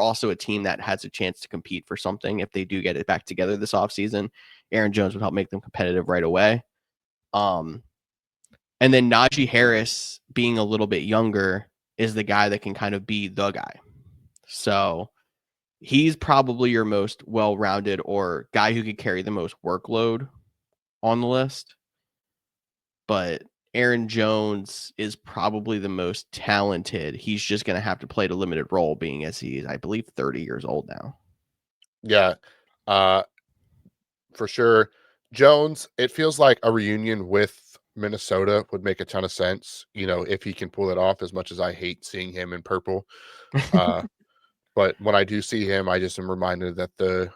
also a team that has a chance to compete for something if they do get it back together this offseason. Aaron Jones would help make them competitive right away. And then Najee Harris, being a little bit younger, is the guy that can kind of be the guy. So he's probably your most well-rounded or guy who could carry the most workload on the list. But Aaron Jones is probably the most talented. He's just going to have to play a limited role, being as he is, I believe, 30 years old now. Yeah, for sure. Jones, it feels like a reunion with Minnesota would make a ton of sense, if he can pull it off, as much as I hate seeing him in purple. But when I do see him, I just am reminded that the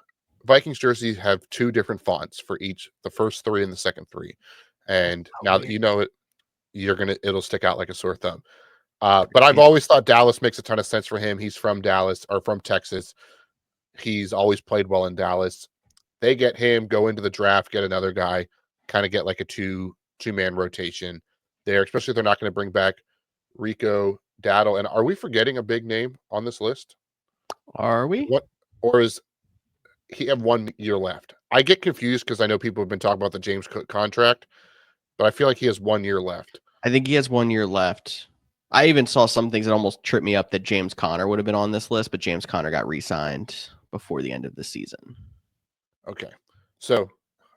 Vikings jerseys have two different fonts for each, the first three and the second three. And now that you know it, it'll stick out like a sore thumb. But I've always thought Dallas makes a ton of sense for him. He's from Dallas, or from Texas. He's always played well in Dallas. They get him, go into the draft, get another guy, kind of get like a two-man rotation there, especially if they're not going to bring back Rico Daddle. And are we forgetting a big name on this list? Are we? What, or is he have 1 year left? I get confused because I know people have been talking about the James Cook contract, but I feel like he has 1 year left. I think he has 1 year left. I even saw some things that almost tripped me up that James Conner would have been on this list, but James Conner got re-signed before the end of the season. Okay. So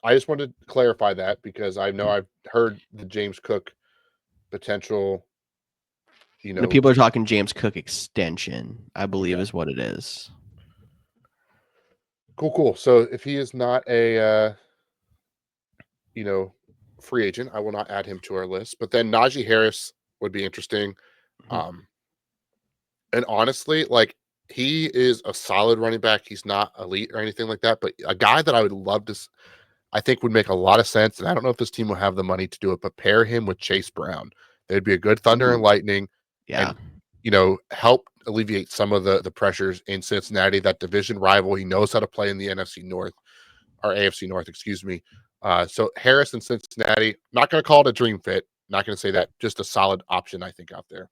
I just wanted to clarify that because I know I've heard the James Cook potential, The people are talking James Cook extension, I believe is what it is. Cool. So if he is not a, free agent, I will not add him to our list. But then Najee Harris would be interesting. And honestly, like, he is a solid running back. He's not elite or anything like that, but a guy that I would love to, I think would make a lot of sense. And I don't know if this team will have the money to do it, but pair him with Chase Brown. They'd be a good thunder and lightning. Yeah. And, help alleviate some of the pressures in Cincinnati, that division rival. He knows how to play in the NFC North, or AFC North, excuse me. So Harris and Cincinnati, not going to call it a dream fit. Not going to say that. Just a solid option, I think, out there.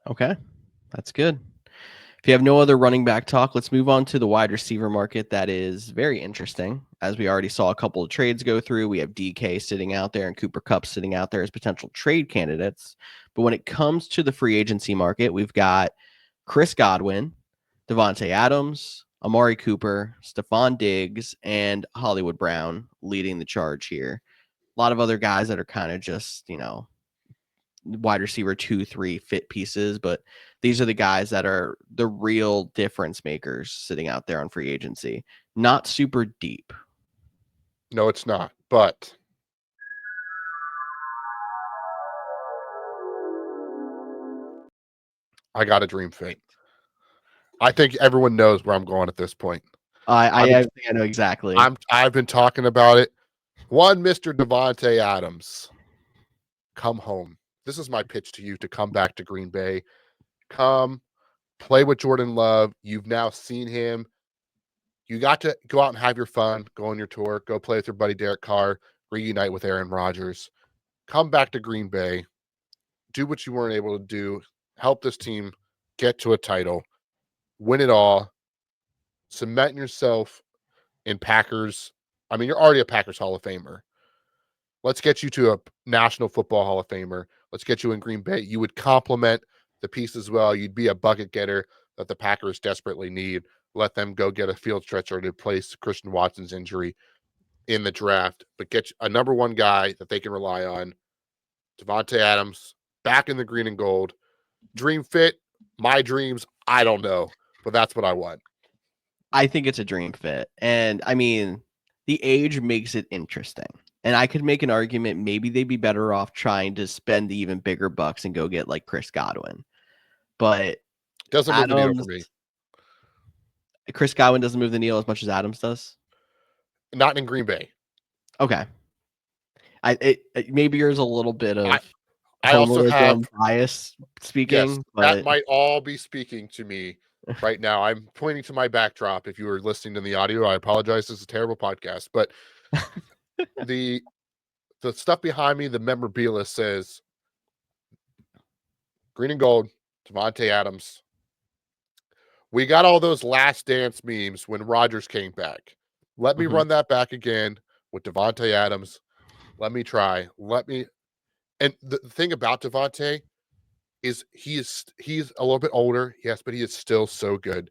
Okay. That's good. If you have no other running back talk, let's move on to the wide receiver market. That is very interesting. As we already saw a couple of trades go through, we have DK sitting out there and Cooper Kupp sitting out there as potential trade candidates. But when it comes to the free agency market, we've got Chris Godwin, Davante Adams, Amari Cooper, Stephon Diggs, and Hollywood Brown leading the charge here. A lot of other guys that are kind of just, wide receiver 2-3 fit pieces, but these are the guys that are the real difference makers sitting out there on free agency. Not super deep. No, it's not, but I got a dream fit. I think everyone knows where I'm going at this point. I think I know exactly. I've been talking about it. One Mr. Davante Adams, come home. This is my pitch to you to come back to Green Bay. Come play with Jordan Love. You've now seen him. You got to go out and have your fun, go on your tour, go play with your buddy Derek Carr, reunite with Aaron Rodgers. Come back to Green Bay. Do what you weren't able to do. Help this team get to a title. Win it all. Cement yourself in Packers. I mean, you're already a Packers Hall of Famer. Let's get you to a National Football Hall of Famer. Let's get you in Green Bay. You would complement the piece as well. You'd be a bucket getter that the Packers desperately need. Let them go get a field stretcher to replace Christian Watson's injury in the draft, but get a number one guy that they can rely on. Davante Adams back in the green and gold. Dream fit. My dreams, I don't know, but that's what I want. I think it's a dream fit. And I mean, the age makes it interesting. And I could make an argument maybe they'd be better off trying to spend the even bigger bucks and go get like Chris Godwin. But doesn't move the needle for me. Chris Godwin doesn't move the needle as much as Adams does? Not in Green Bay. Okay. Maybe there's a little bit of I also have bias speaking. Yes, but that might all be speaking to me right now. I'm pointing to my backdrop. If you were listening to the audio, I apologize. This is a terrible podcast, but the stuff behind me, the memorabilia says green and gold, Davante Adams. We got all those Last Dance memes when Rodgers came back. Let me run that back again with Davante Adams. Let me try. And the thing about Davante is he's a little bit older, yes, but he is still so good.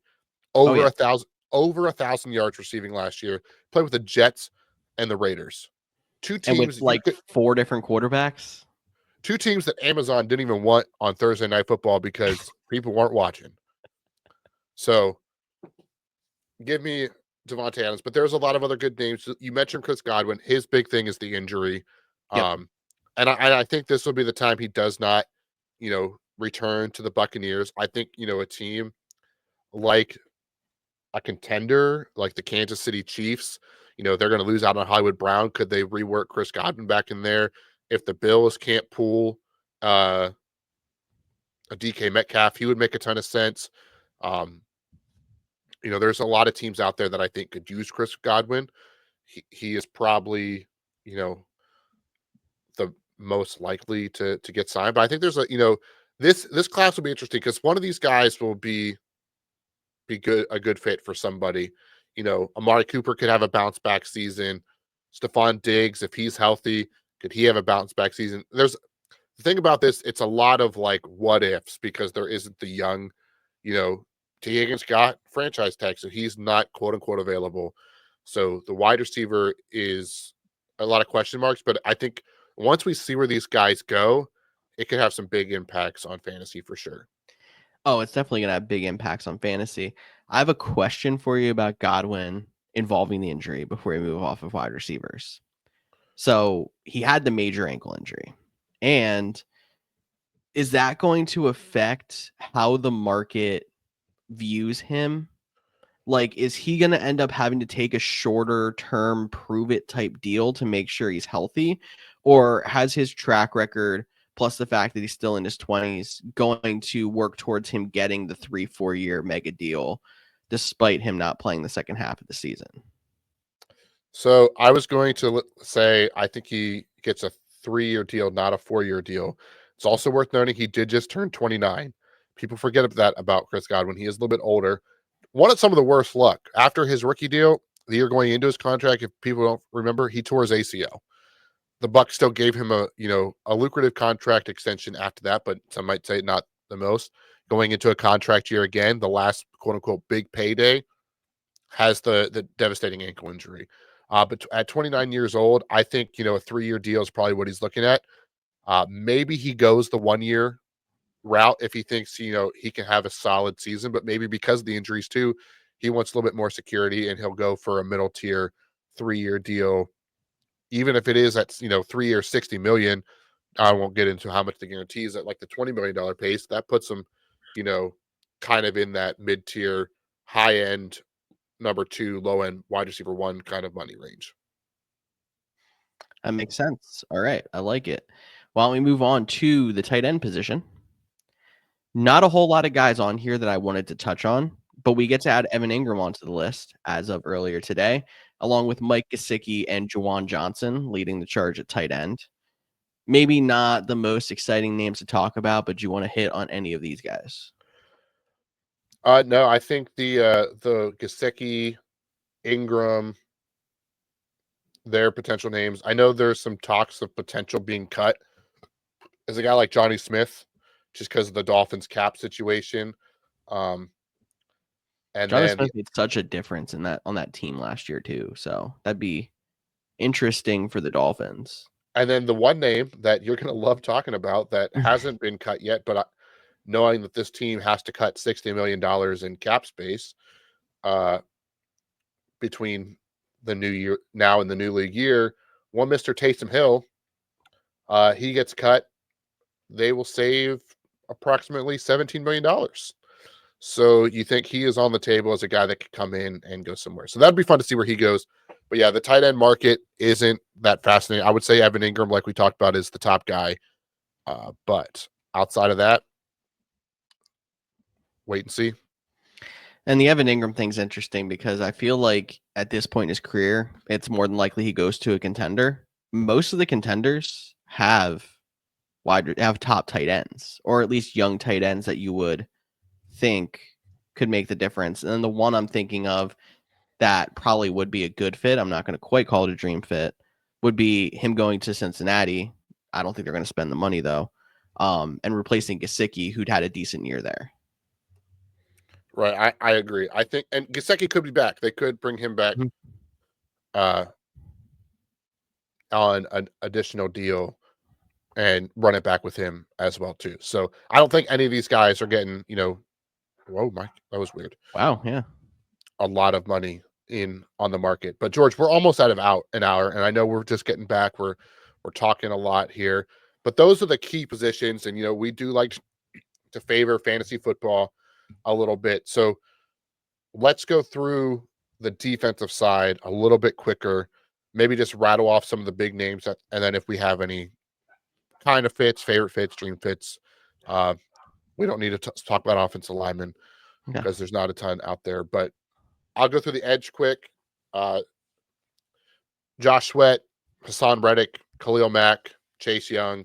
Over 1,000 yards receiving last year. Played with the Jets and the Raiders. Two teams and with like 4 different quarterbacks. two teams that Amazon didn't even want on Thursday Night Football because people weren't watching. So give me Davante Adams, but there's a lot of other good names. You mentioned Chris Godwin. His big thing is the injury. Yep. And I think this will be the time he does not, return to the Buccaneers. I think, a team like a contender like the Kansas City Chiefs, they're going to lose out on Hollywood Brown. Could they rework Chris Godwin back in there? If the Bills can't pull a DK Metcalf, he would make a ton of sense. There's a lot of teams out there that I think could use Chris Godwin. He is probably, the most likely to get signed. But I think there's this class will be interesting because one of these guys will be a good fit for somebody. Amari Cooper could have a bounce back season. Stephon Diggs, if he's healthy, could he have a bounce back season? There's the thing about this, it's a lot of like what ifs because there isn't the young, T. Higgins got franchise tag, so he's not quote unquote available. So the wide receiver is a lot of question marks, but I think once we see where these guys go, it could have some big impacts on fantasy for sure. Oh, it's definitely going to have big impacts on fantasy. I have a question for you about Godwin involving the injury before we move off of wide receivers. So he had the major ankle injury. And is that going to affect how the market views him? Like, is he going to end up having to take a shorter term prove it type deal to make sure he's healthy? Or has his track record, plus the fact that he's still in his 20s, going to work towards him getting the 3-4 year mega deal, despite him not playing the second half of the season? So I was going to say I think he gets a 3-year deal, not a 4-year deal. It's also worth noting he did just turn 29. People forget that about Chris Godwin. He is a little bit older. One of some of the worst luck after his rookie deal, the year going into his contract. If people don't remember, he tore his ACL. The Bucs still gave him a lucrative contract extension after that, but some might say not the most. Going into a contract year again, the last quote unquote big payday, has the devastating ankle injury. But at 29 years old, I think a 3-year deal is probably what he's looking at. Maybe he goes the 1-year route if he thinks he can have a solid season, but maybe because of the injuries too, he wants a little bit more security and he'll go for a middle tier 3-year deal, even if it is at 3 years 60 million. I won't get into how much the guarantees at like the $20 million pace. That puts him kind of in that mid tier, high end number 2, low end wide receiver 1 kind of money range. That makes sense. All right. I like it. Why don't we move on to the tight end position? Not a whole lot of guys on here that I wanted to touch on, but we get to add Evan Engram onto the list as of earlier today, along with Mike Gesicki and Juwan Johnson leading the charge at tight end. Maybe not the most exciting names to talk about, but do you want to hit on any of these guys? No, I think the Gesicki, Engram, their potential names. I know there's some talks of potential being cut. As a guy like Johnny Smith, just because of the Dolphins cap situation. And Jonathan then Smith made such a difference in that on that team last year too. So that'd be interesting for the Dolphins. and then the one name that you're going to love talking about that hasn't been cut yet, but knowing that this team has to cut $60 million in cap space between the new year now and the new league year, one Mr. Taysom Hill, he gets cut. They will save approximately $17 million. So you think he is on the table as a guy that could come in and go somewhere. So that'd be fun to see where he goes. But yeah, the tight end market isn't that fascinating. I would say Evan Engram, like we talked about, is the top guy. But outside of that, wait and see. And the Evan Engram thing's interesting because I feel like at this point in his career, it's more than likely he goes to a contender. Most of the contenders have top tight ends, or at least young tight ends that you would think could make the difference. And then the one I'm thinking of that probably would be a good fit, I'm not going to quite call it a dream fit, would be him going to Cincinnati. I don't think they're going to spend the money though. And replacing Gesicki, who'd had a decent year there. Right. I agree. I think, and Gesicki could be back. They could bring him back on an additional deal. and run it back with him as well too. So I don't think any of these guys are getting, whoa, Mike, that was weird. Wow, yeah. A lot of money in on the market. But George, we're almost out of an hour, and I know we're just getting back. We're talking a lot here, but those are the key positions, and we do like to favor fantasy football a little bit. So let's go through the defensive side a little bit quicker. Maybe just rattle off some of the big names, and then if we have any kind of fits, favorite fits, dream fits, we don't need to talk about offensive linemen Yeah. because there's not a ton out there. But I'll go through the edge quick. Josh Sweat, Hassan Reddick, Khalil Mack, Chase Young.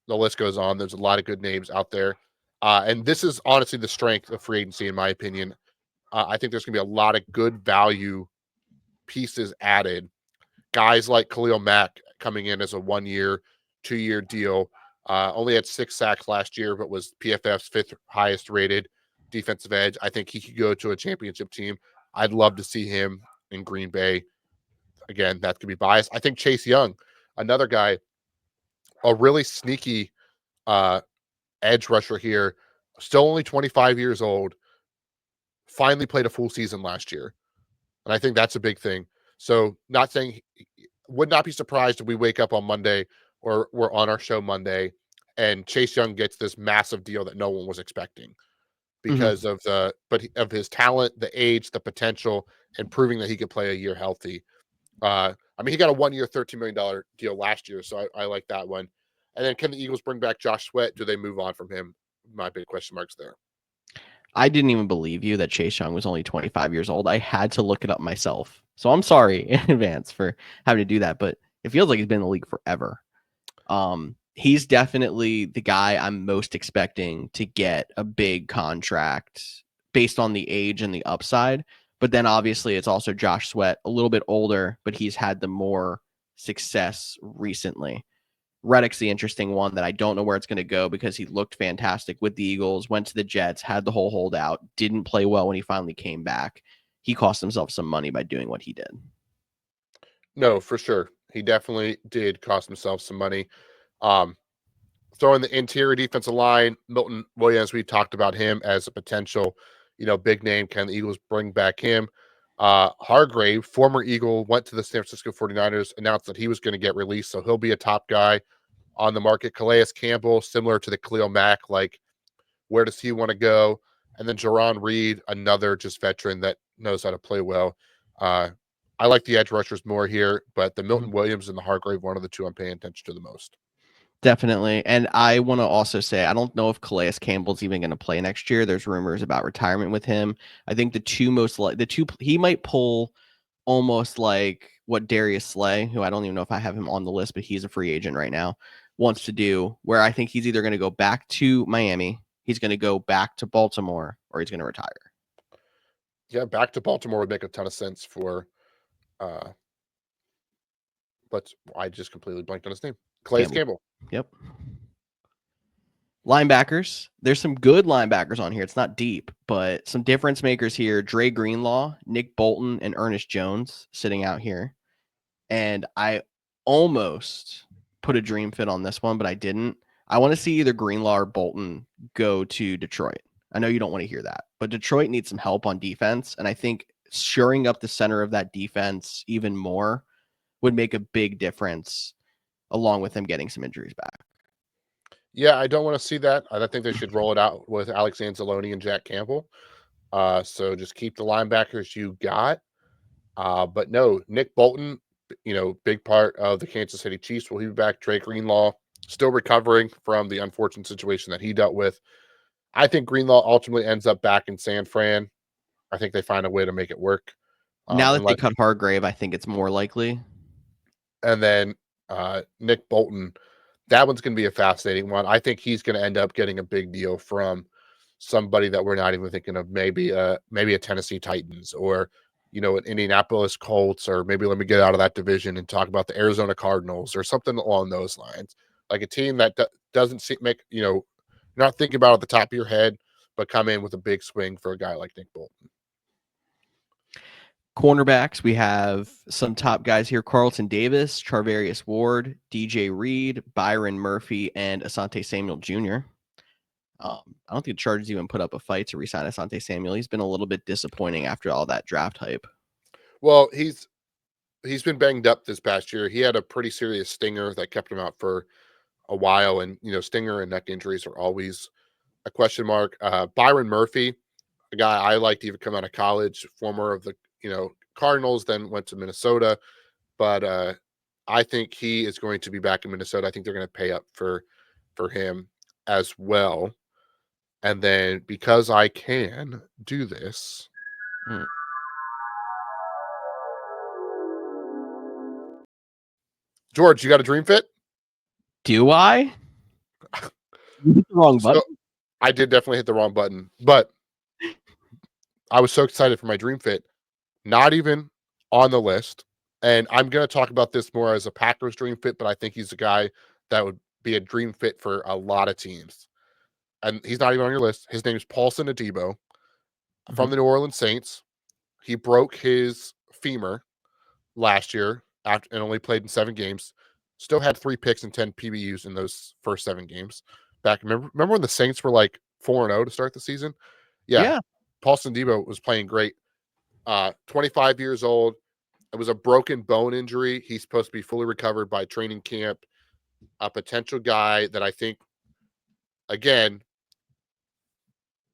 The list goes on. There's a lot of good names out there. And this is honestly the strength of free agency, in my opinion. I think there's going to be a lot of good value pieces added. Guys like Khalil Mack coming in as a 1 year, 2 year deal. Only had 6 sacks last year, but was PFF's 5th highest rated defensive edge. I think he could go to a championship team. I'd love to see him in Green Bay. Again, that could be biased. I think Chase Young, another guy, a really sneaky edge rusher here, still only 25 years old, finally played a full season last year. And I think that's a big thing. So not saying, would not be surprised if we wake up on Monday or we're on our show Monday and Chase Young gets this massive deal that no one was expecting because of of his talent, the age, the potential, and proving that he could play a year healthy. I mean, he got a 1 year, $13 million deal last year. So I like that one. And then can the Eagles bring back Josh Sweat? Do they move on from him? My big question marks there. I didn't even believe you that Chase Young was only 25 years old. I had to look it up myself. So I'm sorry in advance for having to do that, but it feels like he's been in the league forever. He's definitely the guy I'm most expecting to get a big contract based on the age and the upside. But then obviously it's also Josh Sweat, a little bit older, but he's had the more success recently. Reddick's the interesting one that I don't know where it's going to go because he looked fantastic with the Eagles, went to the Jets, had the whole holdout, didn't play well when he finally came back. He cost himself some money by doing what he did. No, for sure. He definitely did cost himself some money. Throwing the interior defensive line, Milton Williams, we talked about him as a potential, big name. Can the Eagles bring back him? Hargrave, former Eagle, went to the San Francisco 49ers, announced that he was going to get released, so he'll be a top guy on the market. Calais Campbell, similar to the Khalil Mack, like where does he want to go? And then Jerron Reed, another just veteran that knows how to play well. I like the edge rushers more here, but the Milton Williams and the Hargrave, one of the two I'm paying attention to the most. Definitely. And I want to also say, I don't know if Calais Campbell's even going to play next year. There's rumors about retirement with him. I think he might pull almost like what Darius Slay, who I don't even know if I have him on the list, but he's a free agent right now, wants to do, where I think he's either going to go back to Miami, he's going to go back to Baltimore, or he's going to retire. Yeah, back to Baltimore would make a ton of sense but I just completely blanked on his name. Calais Campbell. Yep. Linebackers. There's some good linebackers on here. It's not deep, but some difference makers here. Dre Greenlaw, Nick Bolton, and Ernest Jones sitting out here. And I almost put a dream fit on this one, but I didn't. I want to see either Greenlaw or Bolton go to Detroit. I know you don't want to hear that, but Detroit needs some help on defense. And I think shoring up the center of that defense even more would make a big difference, along with them getting some injuries back. Yeah, I don't want to see that. I think they should roll it out with Alex Anzalone and Jack Campbell. So just keep the linebackers you got. But no, Nick Bolton, big part of the Kansas City Chiefs. Will he be back? Drake Greenlaw still recovering from the unfortunate situation that he dealt with. I think Greenlaw ultimately ends up back in San Fran. I think they find a way to make it work. Now that they cut Hargrave, I think it's more likely. And then Nick Bolton, that one's going to be a fascinating one. I think he's going to end up getting a big deal from somebody that we're not even thinking of, maybe a Tennessee Titans or an Indianapolis Colts, or maybe let me get out of that division and talk about the Arizona Cardinals or something along those lines. Like a team that doesn't make, not thinking about it at the top of your head, but come in with a big swing for a guy like Nick Bolton. Cornerbacks, we have some top guys here: Carlton Davis, Charvarius Ward, DJ Reed, Byron Murphy, and Asante Samuel Jr. I don't think the Chargers even put up a fight to re-sign Asante Samuel. He's been a little bit disappointing after all that draft hype. Well, he's been banged up this past year. He had a pretty serious stinger that kept him out for a while, and stinger and neck injuries are always a question mark. Byron Murphy, a guy I liked even come out of college, former of the Cardinals, then went to Minnesota, but I think he is going to be back in Minnesota. I think they're going to pay up for him as well. And then because I can do this, George, you got a dream fit? Do I? You hit the wrong button. I did definitely hit the wrong button, but I was so excited for my dream fit. Not even on the list. And I'm going to talk about this more as a Packers dream fit, but I think he's a guy that would be a dream fit for a lot of teams. And he's not even on your list. His name is Paulson Adebo from the New Orleans Saints. He broke his femur last year and only played in 7 games. Still had 3 picks and 10 PBUs in those first 7 games. Remember when the Saints were like 4-0 to start the season? Yeah. Paulson Adebo was playing great. 25 years old. It was a broken bone injury. He's supposed to be fully recovered by training camp. A potential guy that I think, again,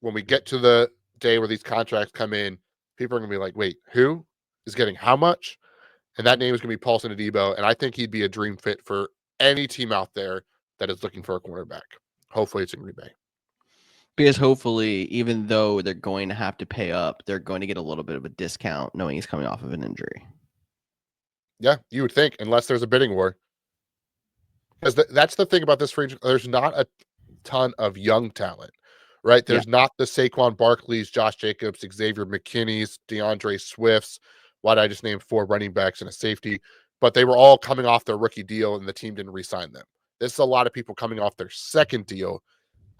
when we get to the day where these contracts come in, people are going to be like, wait, who is getting how much? And that name is going to be Paulson Adebo. And I think he'd be a dream fit for any team out there that is looking for a cornerback. Hopefully it's in Green Bay. Because hopefully, even though they're going to have to pay up, they're going to get a little bit of a discount knowing he's coming off of an injury. Yeah, you would think, unless there's a bidding war. Because that's the thing about this free. There's not a ton of young talent, right? There's not the Saquon Barkleys, Josh Jacobs, Xavier McKinney's, DeAndre Swift's. Why did I just name 4 running backs and a safety? But they were all coming off their rookie deal, and the team didn't re-sign them. This is a lot of people coming off their second deal.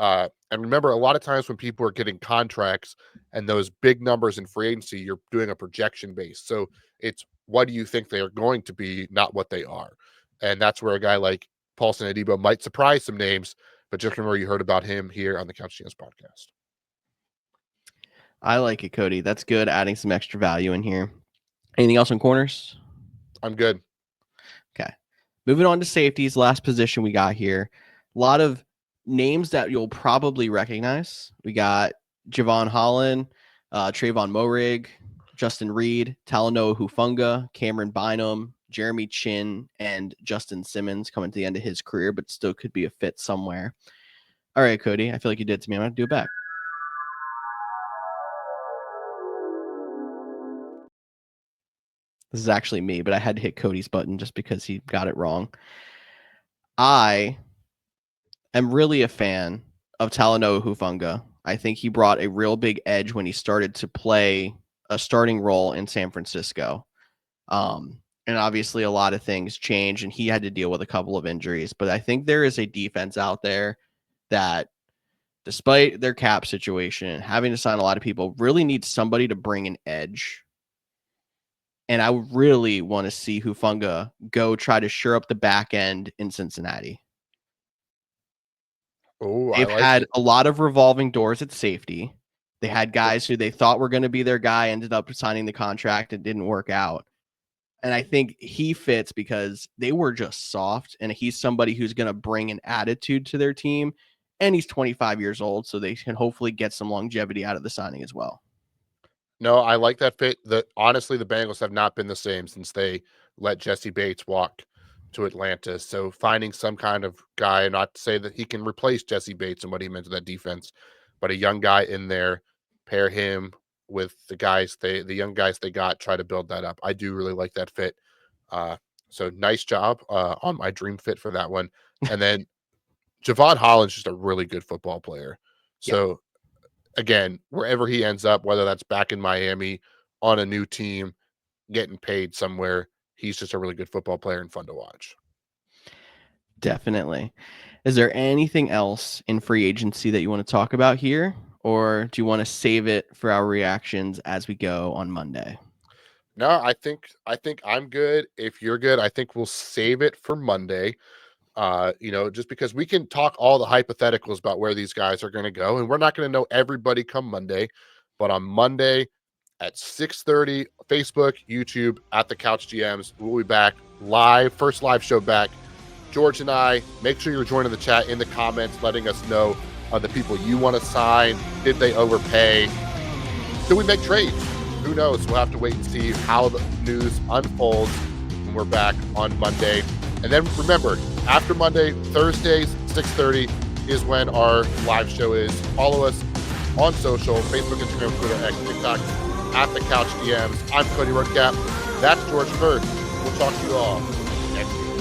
And remember, a lot of times when people are getting contracts and those big numbers in free agency, you're doing a projection base. So it's what do you think they are going to be, not what they are. And that's where a guy like Paulson Adebo might surprise some names, but just remember you heard about him here on the Couch GMs podcast. I like it, Cody. That's good. Adding some extra value in here. Anything else on corners? I'm good. Okay. Moving on to safeties, last position we got here. A lot of names that you'll probably recognize. We got Javon Holland, Trayvon Moehrig, Justin Reed, Talanoa Hufanga, Cameron Bynum, Jeremy Chin, and Justin Simmons coming to the end of his career, but still could be a fit somewhere. All right, Cody, I feel like you did it to me. I'm going to do it back. This is actually me, but I had to hit Cody's button just because he got it wrong. I am really a fan of Talanoa Hufanga. I think he brought a real big edge when he started to play a starting role in San Francisco. And obviously a lot of things changed and he had to deal with a couple of injuries, but I think there is a defense out there that, despite their cap situation and having to sign a lot of people, really needs somebody to bring an edge. And I really want to see Hufanga go try to shore up the back end in Cincinnati. They've had a lot of revolving doors at safety. They had guys who they thought were going to be their guy, ended up signing the contract. It didn't work out. And I think he fits because they were just soft, and he's somebody who's going to bring an attitude to their team. And he's 25 years old, so they can hopefully get some longevity out of the signing as well. No, I like that fit. Honestly, the Bengals have not been the same since they let Jesse Bates walk to Atlanta. So finding some kind of guy, not to say that he can replace Jesse Bates and what he meant to that defense, but a young guy in there, pair him with the young guys they got, try to build that up. I do really like that fit. So nice job on my dream fit for that one. And then Javon Holland's just a really good football player. So again, wherever he ends up, whether that's back in Miami on a new team, getting paid somewhere, he's just a really good football player and fun to watch. Definitely. Is there anything else in free agency that you want to talk about here? Or do you want to save it for our reactions as we go on Monday? No, I think I'm good. If you're good, I think we'll save it for Monday. Just because we can talk all the hypotheticals about where these guys are going to go, and we're not going to know everybody come Monday. But on Monday at 6:30, Facebook, YouTube, at the Couch GMs, we'll be back live, first live show back. George and I, make sure you're joining the chat in the comments, letting us know the people you want to sign. Did they overpay? Do we make trades? Who knows? We'll have to wait and see how the news unfolds when we're back on Monday. And then remember, after Monday, Thursdays, 6:30 is when our live show is. Follow us on social, Facebook, Instagram, Twitter, X, TikTok, at the Couch GMs. I'm Cody Roadcap. That's George Kerth. We'll talk to you all next week.